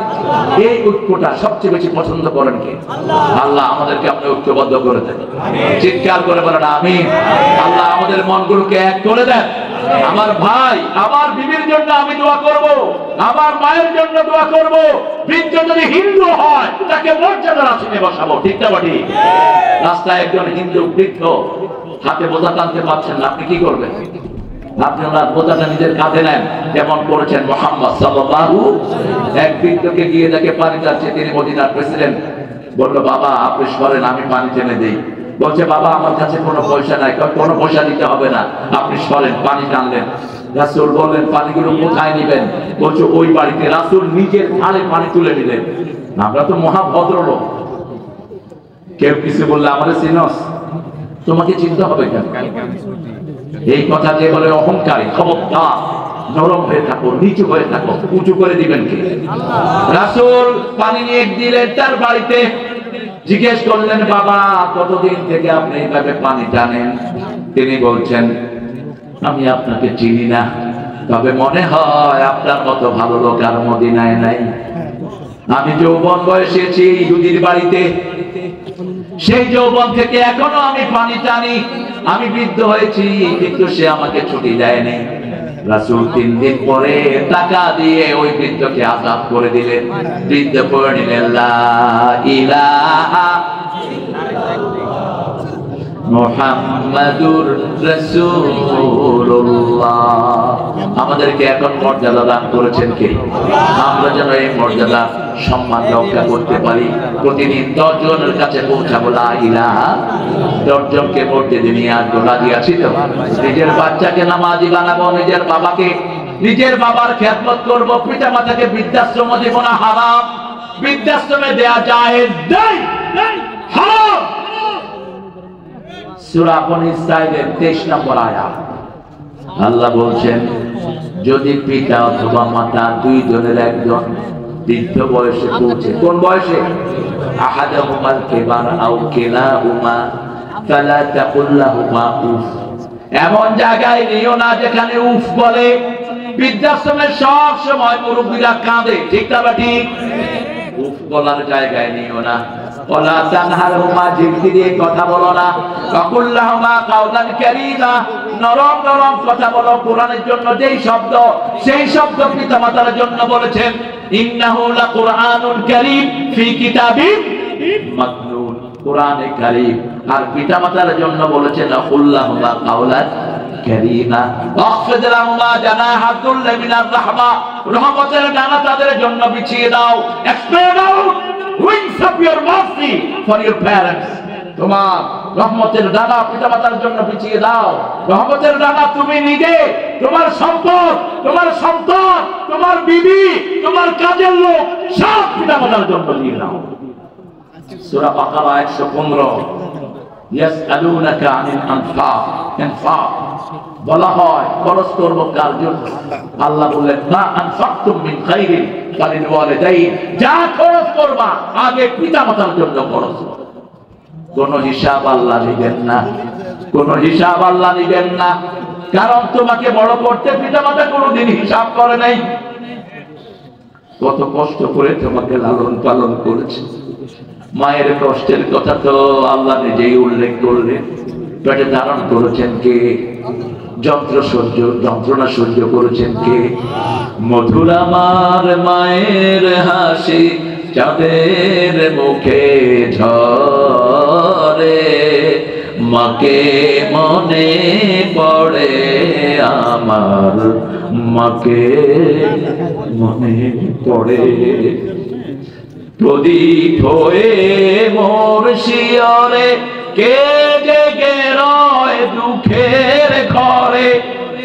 এই ঐক্যটা সবচেয়ে বেশি পছন্দ করেন কে? আল্লাহ আমাদেরকে আপনি ঐক্যবদ্ধ করে দেন, চিৎকার করে বলেন আমিন। আল্লাহ আমাদের মনগুলোকে এক করে দেন। আমার ভাই, আমার বিবির জন্য আমি দোয়া করব, আমার মায়ের জন্য দোয়া করব। বৃদ্ধ যদি হিন্দু হয় তাকে মর্যাদার আসনে বসাবো, ঠিক না ঠিক? রাস্তায় একজন হিন্দু বৃদ্ধ হাতে বোঝা টানতে পারছেন না, আপনি কি করবেন? আপনি ওনার বোঝাটা নিজের কাঁধে নেন, যেমন করেছেন মুহাম্মদ সাল্লাল্লাহু। এক বৃদ্ধকে গিয়ে দেখে পানি চাচ্ছে, তিনি মদিনার প্রেসিডেন্ট। বললো বাবা আপনি সরেন, আমি পানি টেনে দিই। বলছে বাবা আমার কাছে কোনো পয়সা নাই। কোনো পয়সা দিতে হবে না, আপনি সরেন। পানি টানলেন। রাসূল বললেন পানিগুলো কোথায় নিবেন? বলছে ওই বাড়িতে। রাসূল নিজের থালে পানি তুলে নিলেন। আমরা তো মহা ভদ্রলোক, কেউ কিছু বললে আমাদের চিনস, তোমাকে চিনতে হবে কেন? এই কথা যে বলে অহংকারী, খবরদার, নরম হয়ে থাকো, নিচু হয়ে থাকো। উঁচু করে দিবেন কে? রাসূল পানি নিয়ে দিলেন তার বাড়িতে। জিজ্ঞেস করলেন বাবা কতদিন থেকে আপনি এইভাবে পানি টানেন? তিনি বলছেন আমি আপনাকে চিনি না, তবে মনে হয় আপনার মতো ভালো লোক আর মদিনায় নাই। আমি যৌবন বয়সে এসেছি ইহুদির বাড়িতে, সেই যৌবন থেকে এখনো আমি পানি টানি। আমি বৃদ্ধ হয়েছি কিন্তু সে আমাকে ছুটি দেয়নি। রাসূল 3 দিন পরে টাকা দিয়ে ওই বৃদ্ধকে আযাব করে দিলেন। বৃদ্ধ পড়ে নিলেন লা ইলাহা মুহাম্মাদুর রাসূলুল্লাহ। আমাদেরকে এখন মর্যাদা দান করেছেন কে? আমরা যেন এই মর্যাদা সম্মান রক্ষা করতে পারি। প্রতিদিন 10 জনের কাছে পৌঁছাবো লা ইলাহা, 10 জনকে মসজিদে নিয়ে আসবো। রাজি আছি তো? নিজের বাচ্চাকে নামাজি বানাবো, নিজের বাবাকে, নিজের বাবার খেদমত করবো। পিতা মাতাকে বৃদ্ধাশ্রম দেব না, হারাম। বৃদ্ধাশ্রমে দেয়া জায়েজ নেই, হারাম। সূরা বনী ইসরাঈলের 23 নম্বর আয়াত আল্লাহ বলছেন যদি পিতা অথবা মাতা দুইজনের একজন বৃদ্ধ বয়সে পৌঁছে, কোন বয়সে? আহাদাহুমাল কিবার আও কিলাহুমা ফালা তাকুল লাহুমা উফ। এমন জায়গায় নিও না যেখানে উফ বলে। বৃদ্ধাশ্রমে সব সময় মুরব্বীরা কাঁদে, ঠিক না ঠিক? উফ বলার জায়গায় নিও না। ওয়ালা তানহারহুমা, জিলদি দিয়ে কথা বলো না। ওয়াকুল লাহুমা কাওলান কারীমা, নরম নরম কথা বলো। কোরআনের জন্য যেই শব্দ, সেই শব্দ পিতামাতার জন্য বলেছেন ইন্নাহু লাকুরআনুন কারীম ফি কিতাবিন মাকনুন, কোরআনে কারীম। আর পিতামাতার জন্য বলেছেন ওয়াকুল লাহুমা কাওলান কারীমা ওয়াখফিদ লাহুমা জানাহাদ দুল্লি মিনার রাহমা, রহমতের ডানা তাদের জন্য বিছিয়ে দাও। এক্সপ্রেড out wings of your mercy for your parents, তোমার রহমতের ডানা পিতামাতার জন্য বিছিয়ে দাও। রহমতের ডানা তুমি নিজে, তোমার সম্পদ, তোমার সন্তান, তোমার বিবি, তোমার কাজের লোক সব পিতামাতার জন্য দিয়ে দাও। সূরা বাকারা 115। ইয়াসআলুনাকা আনিল আনফাক, ইনফাক বলা হয় খরচ করব কার জন্য। আল্লাহ বললেন মা আনফাকতুম মিন খাইরিন ফালিল ওয়ালিদাইন, যা খরচ করবা আগে পিতামাতার জন্য খরচ করো। কোন হিসাব আল্লাহ নেবেন না, কোন হিসাব আল্লাহ নেবেন না। কারণ তোমাকে বড় করতে পিতামাতা কোনোদিন হিসাব করে নাই। কত কষ্ট করে তোমাকে লালন পালন করেছে। মায়ের কষ্টের কথা তো আল্লাহ নিজেই উল্লেখ করলেন। পেটে ধারণ করেছেন কে? যন্ত্রণা সহ্য করেছেন কে? মধুর আমার মায়ের হাসি চাঁদের মুখে ঝরে, মাকে মনে পড়ে আমার, মাকে মনে পড়ে। প্রদীপ হয়ে মোর শিয়রে কে জেগে রয় দুঃখের ঘরে,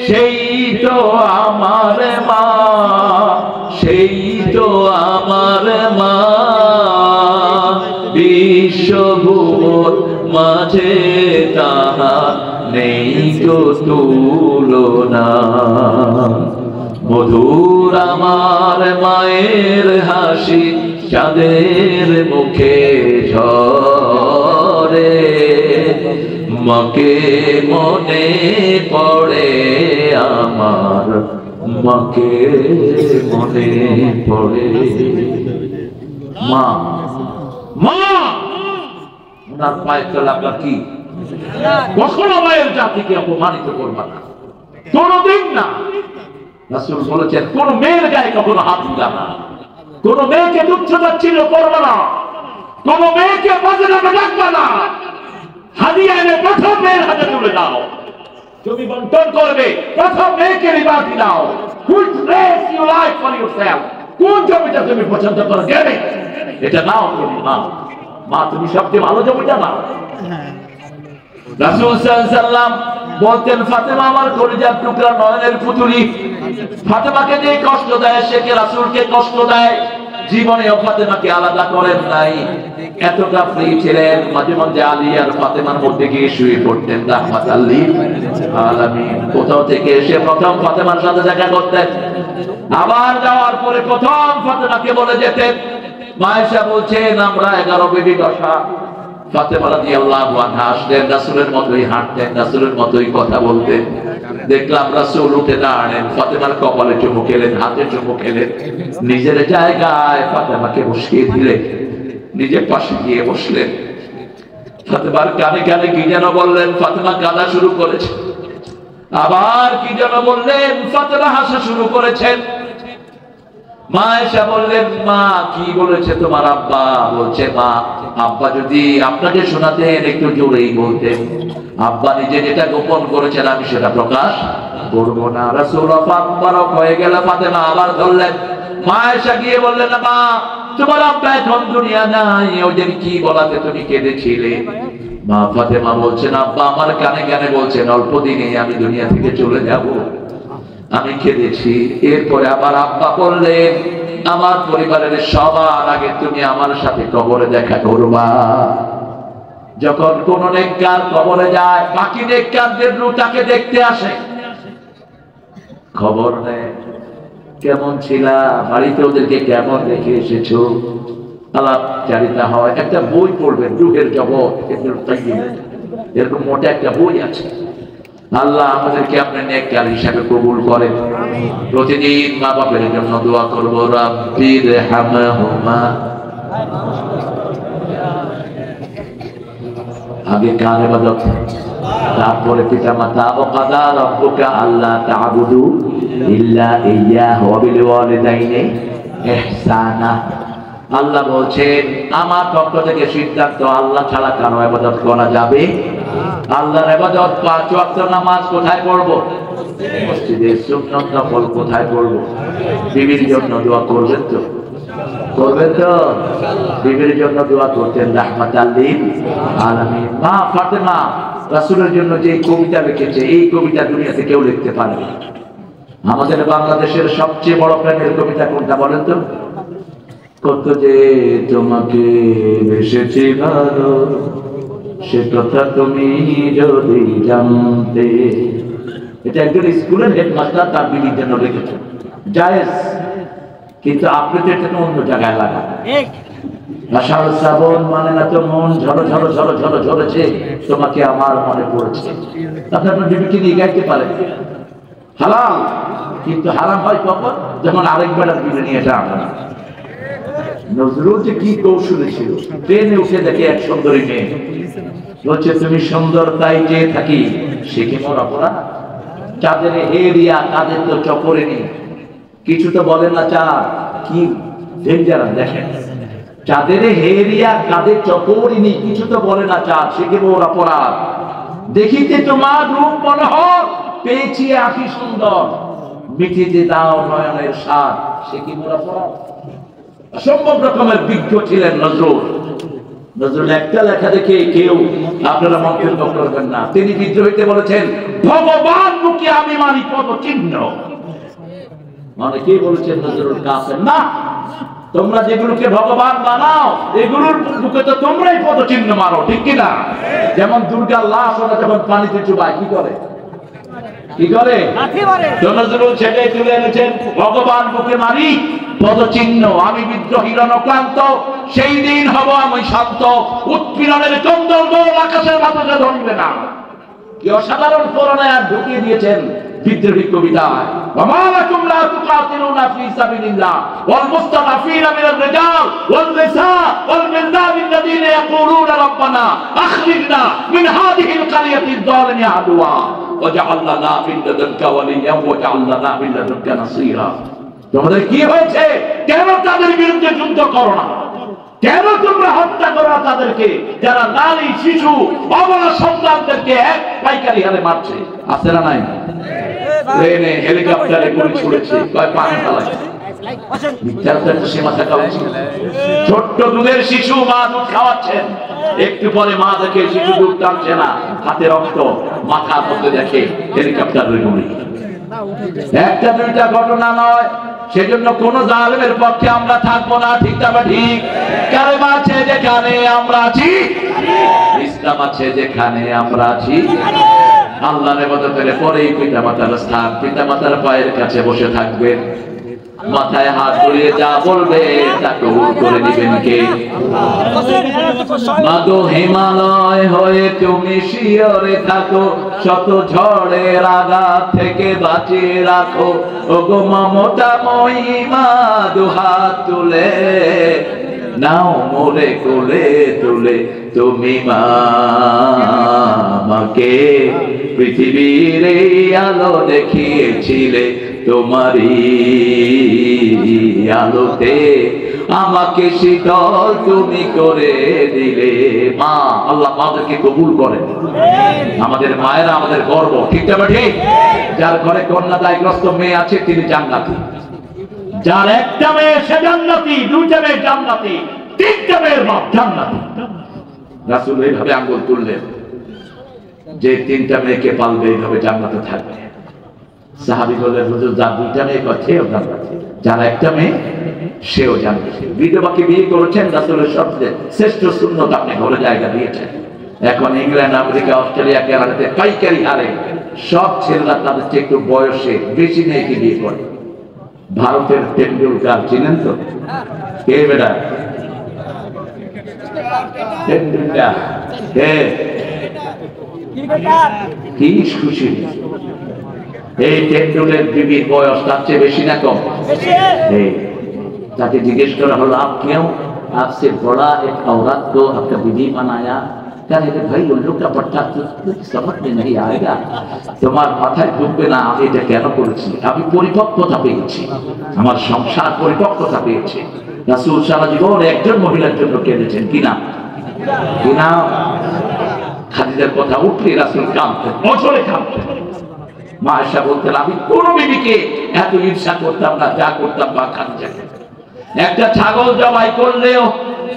সেই তো আমার মা, সেই তো আমার মা। বিশ্বভুবন মাঝে তাহার নেই তো তুলনা। মধুর আমার মায়ের হাসি চাঁদের মুখে ঝরে, মাকে মনে পড়ে আমার, মাকে মনে পড়ে। মা, মা ওনার পায়ের তলা আপনার কি? কখনো মায়ের জাতিকে অপমানিত করবা না, কোনদিন না। রাসূল বলেছেন কোন মেয়ের গায়ে কখনো হাত দিবা না, কোন মেয়েকে তুচ্ছ-তাচ্ছিল্য করবা না, কোন মেয়েকে বাজে নামে ডাকবা না। হাদিয়া এনে প্রথম মেয়ের হাতে তুলে দাও। তুমি বন্টন করবে, প্রথম মেয়েকে রিবাতি দাও। Which dress you like for yourself, কোন জমিটা তুমি পছন্দ করো দেবে, এটা নাও তুমি নাও। মা তুমি সবচেয়ে ভালো জমিটা নাও। রাসূল সাল্লাল্লাহু আলাইহি ওয়াসাল্লাম বলতেন ফাতেমা আমার কলিজার টুকরা, নয়নের পুতুলি। ফাতেমাকে যে কষ্ট দেয় সে কি রাসূলকে কষ্ট দেয়? জীবনেও ফাতেমাকে আলাদা করেন নাই। এতটা ফ্রি ছিলেন, মাঝে মাঝে আলী আর ফাতেমার মধ্যে গিয়ে শুয়ে পড়তেন রাহমাতাল লিল আলামিন। কোথাও থেকে এসে প্রথম ফাতেমার সাথে দেখা করতেন, আবার যাওয়ার পরে প্রথম ফাতেমাকে বলে যেতেন। মায়েশা বলছেন আমরা 11 বেবি দশা। ফাতেমা রাদিয়াল্লাহু আনহা আসলেন, রাসূলের মতোই হাঁটতেন, রাসূলের মতোই কথা বলতেন। দেখলাম রাসূল উঠে দাঁড়ালেন, ফাতেমার কপালে চুমু খেলেন, হাতে চুমু খেলেন, নিজের জায়গায় ফাতেমাকে বসিয়ে দিলেন, নিজের পাশে গিয়ে বসলেন। ফাতেমার কানে কানে কি যেন বললেন, ফাতেমা কাঁদা শুরু করেছে। আবার কি যেন বললেন, ফাতেমা হাসা শুরু করেছেন। মা এসে বললেন মা কি বলেছে তোমার আব্বা? বলছে মা আব্বা যদি আপনাকে শোনাতেন একটু জোরেই বলতেন, আব্বা নিজে যেটা গোপন করেছেন আমি সেটা প্রকাশ করব না। রাসূল মুবারক হয়ে গেল। ফাতেমা আবার ধরলেন। মা এসে গিয়ে বললেন মা তোমার আব্বা এখন দুনিয়া নাই, ওদের কি বলাতে তুমি কেঁদেছিলে? মা ফাতেমা বলছেন আব্বা আমার কানে কানে বলছেন অল্প দিনেই আমি দুনিয়া থেকে চলে যাব, আমি কেঁদেছি। এরপরে আবার আব্বা বললেন আমার পরিবারের সবার আগে তুমি আমার সাথে কবরে দেখা করবা। যখন কোন নেককার কবরে যায় বাকি নেককারদের রূহ তাকে দেখতে আসে, খবর নেয়। কেমন ছিলা, বাড়িতে ওদেরকে কেমন রেখে এসেছো, আলাপচারিতা হয়। একটা বই পড়বেন, রূহের জগৎ, এরকম মোটা একটা বই আছে। আল্লাহ আমাদেরকে আপনার নেককার হিসাবে কবুল করেন। প্রতিদিন মা বাপের জন্য দোয়া করব, রাব্বির হামহুমা। আগে কার ইবাদত, তারপরে পিতা মাতা। ওয়াকাদা রাব্বুকা আল্লা তা'বুদু ইল্লা ইয়্যাহু ওয়া বিল ওয়ালিদাইনি ইহসানা। আল্লাহ বলছেন আমার পক্ষ থেকে সিদ্ধান্ত, আল্লাহ ছাড়া কারো ইবাদত করা যাবে। আল্লাহর ইবাদত, ৫ ওয়াক্ত নামাজ কোথায় পড়বো? মসজিদে। সুন্নাত নফল কোথায় পড়বো? বিবির জন্য দোয়া করবেন তো? করবেন তো? বিবির জন্য দোয়া করতেন রাহমাতাল লিল আলামিন। মা ফাতেমা রাসূলের জন্য যে কবিতা লিখেছে, এই কবিতা দুনিয়াতে কেউ লিখতে পারে না। আমাদের বাংলাদেশের সবচেয়ে বড় প্রেমের কবিতা কোনটা বলেন তো? কত যে তোমাকে বেসেছি ভালো, সে কথা তুমি যদি জানতে। এটা একজন স্কুলের হেডমাস্টার তার বিবির জন্য লিখেছে। জায়েজ, কিন্তু আপনি তো এটা অন্য জায়গায় লাগান। আষাঢ় শ্রাবণ মানে না তো মন ঝড়ো ঝড়ো ঝড়ো ঝড়ো ঝরেছে, তোমাকে আমার মনে পড়েছে। আপনি আপনার বিবিকে নিয়ে গাইতে পারেন, হালাল। কিন্তু হারাম হয় কখন? যখন আরেকবার বিবি নিয়ে এটা আপনার। নজরুল যে কি কৌশলী ছিল, ট্রেনে উঠে দেখে এক সুন্দরী মেয়ে, বলছে তুমি সুন্দর তাই চেয়ে থাকি, সে কি মোর অপরাধ? চাঁদের হেরিয়া কাদের তো চপরে নেই, কিছু তো বলে না চাঁদ। কি ডেঞ্জার দেখেন, চাঁদের হেরিয়া কাদের চপরিনি, কিছু তো বলে না চাঁদ, সে কি মোর অপরাধ? দেখিতে তোমার রূপ মনোহর, পেয়েছি আঁখি সুন্দর, মিঠিতে দাও নয়নের স্বাদ, সে কি মোর অপরাধ? অসম্ভব রকমের বিজ্ঞ ছিলেন নজরুল। নজরুল একটা লেখা দেখে কেউ আপনারা মন্তব্য করবেন না। তিনি বিদ্রোহীতে বলেছেন, ভগবান মুখে আমি মানি পদ চিহ্ন। মানে কে বলেছেন নজরুল কাফের না? তোমরা যেগুলোকে ভগবান বানাও, এগুলোর মুখে তো তোমরাই পদ চিহ্ন মারো, ঠিক কিনা? যেমন দুর্গার লাশ ওরা যখন পানিতে চুবায় কি করে? কি করে? নজরুল সেটাই তুলে এনেছেন, ভগবান মুখে মারি পদচিহ্ন, আমি বিদ্রোহী রণক্লান্ত, সেই দিন হব আমি শান্ত, উৎপীড়নের কন্দল দোল আকাশের বাতাসে ধরবে না। কি অসাধারণ পুরাণে ঢুকিয়ে দিয়েছেন বিদ্রোহী কবিতায়। ওয়া লাকুম লা তুকাতিলুনা ফি সাবিলিল্লাহ ওয়াল মুস্তাদাফিনা মিনার রিজাল ওয়াল নিসা ওয়াল বিলদান আল্লাযীনা ইয়াকুলুনা রাব্বানা আখরিজনা মিন হাযিহিল ক্বারিয়াতি যালিমি আদওয়া ওয়াজআল লানা মিন লাদুনকা ওয়ালিয়্যান ওয়াজআল লানা মিন লাদুনকা নাসীরা। তোমাদের কি হয়েছে? কেন তাদের বিরুদ্ধে যুদ্ধ করো না? কেন তোমরা হত্যা করো তাদেরকে, যারা নারী শিশু অবলা সন্তানদেরকে এক পাইকারি হারে মারছে? আছে না নাই? ট্রেনে হেলিকপ্টারে গুলি ছুড়েছে, কয় পানি ফেলাচ্ছে। ছোট্ট দুধের শিশু, মা দুধ খাওয়াচ্ছেন, একটু পরে মা দেখে শিশু দুধ টানছে না, হাতে রক্ত, মাথার মধ্যে দেখে হেলিকপ্টারের গুলি। একটা দুইটা ঘটনা নয়, সেজন্য কোন জালেমের পক্ষে আমরা থাকবো না, ঠিক না ঠিক? কালেমা আছে যেখানে আমরা আছি, ইসলাম আছে যেখানে আমরা আছি, আল্লাহর ইবাদতের পরেই পিতামাতার স্থান। পিতামাতার পায়ের কাছে বসে থাকবেন, মাথায় হাত বুলিয়ে যা বলবে তা কবুল করে দিবেন কে? মাগো হিমালয় হয়ে তুমি শিয়রে থাকো, শত ঝড়ের আঘাত থেকে বাঁচিয়ে রাখো। ওগো মমতা মহিমা দুহাত তুলে নাও মোরে কোলে তুলে, তুমি মা আমাকে পৃথিবীর এই আলো দেখিয়েছিলে, তোমারই আলোতে আমাকে শীতল তুমি করে দিলে। মা, আল্লাহ মাদেরকে কবুল করেন। আমাদের মায়েরা আমাদের গর্ব, ঠিক না ঠিক? যার ঘরে কন্যাদায়গ্রস্ত মেয়ে আছে তিনি জান্নাতি। যার একটা মেয়ে সে জান্নাতি, দুইটা মেয়ে জান্নাতি, তিনটা মেয়ের বাপ জান্নাতি। রাসূল এইভাবে আঙ্গুল তুললেন, যে তিনটা মেয়েকে পালবে এইভাবে জান্নাতে থাকবে। সাহাবী বললেন, হুজুর যার দুইটা মেয়ে সেও জান্নাতি, যার একটা মেয়ে সেও জান্নাতি। বিধবাকে বিয়ে করেছেন, রাসূলের সবচেয়ে শ্রেষ্ঠ সুন্নত আপনি ঘরে জায়গা দিয়েছেন। এখন ইংল্যান্ড, আমেরিকা, অস্ট্রেলিয়া, কানাডাতে পাইকারি হারে সব ছেলেরা তাদের চেয়ে একটু বয়সে বেশি মেয়েকে বিয়ে করে। ভারতের টেন্ডুলকার চিনেন তো? কে বেটা টেন্ডুলকার? কে? কি খুশি! এই টেন্ডুলের বিবির বয়স তার চেয়ে বেশি না কম? তাকে জিজ্ঞেস করা হলো, আপ क्यों आपसे बड़ा एक औरत को आपका बीवी बनाया? कहने लगे भाई उल्लू का पट्टा समझ में नहीं आएगा, তোমার মাথায় ঢুকবে না আমি এটা কেন করেছি। আমি পরিপক্কতা পেয়েছি, আমার সংসার পরিপক্কতা পেয়েছে। রাসূল সারা জীবন একজন মহিলার জন্য কেঁদেছেন, কিনা কিনা খাদিজার কথা উঠলে রাসূল কাঁদতেন, অঝরে কাঁদতেন। মা আয়েশা বলতেন, আমি কোন বিবিকে এত ঈর্ষা করতাম না যা করতাম মা খাদিজাকে। একটা ছাগল জবাই করলেও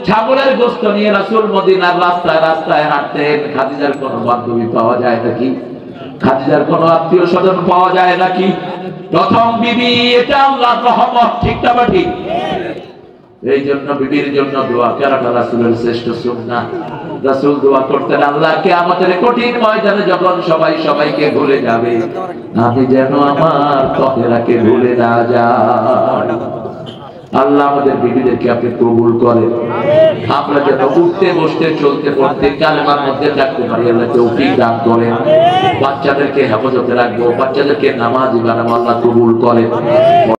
ছাগলের গোশত নিয়ে রাসূল মদিনার রাস্তায় রাস্তায় হাঁটতেন। খাদিজার কোনো বান্ধবী পাওয়া যায় নাকি? খাদিজার কোনো আত্মীয় স্বজন পাওয়া যায় নাকি? প্রথম বিবি, এটা আল্লাহর রহমত, ঠিক না ঠিক? এই জন্য বিবির জন্য দোয়া করাটা রাসূলের শ্রেষ্ঠ সুন্নাহ। রাসূল দোয়া করতেন, আল্লাহ কিয়ামতের কঠিন ময়দানে যখন সবাই সবাইকে ভুলে যাবে, আমি যেন আমার তহেরাকে ভুলে না যাই। আল্লাহ আমাদের বিবিদেরকে আপনি কবুল করেন। আমরা যেন উঠতে বসতে চলতে পড়তে কালেমার মধ্যে থাকতে পারি, আল্লাহ তৌফিক দান করেন। বাচ্চাদেরকে হেফাজতে রাখবো, বাচ্চাদেরকে নামাজি বানাবো, আল্লাহ কবুল করেন।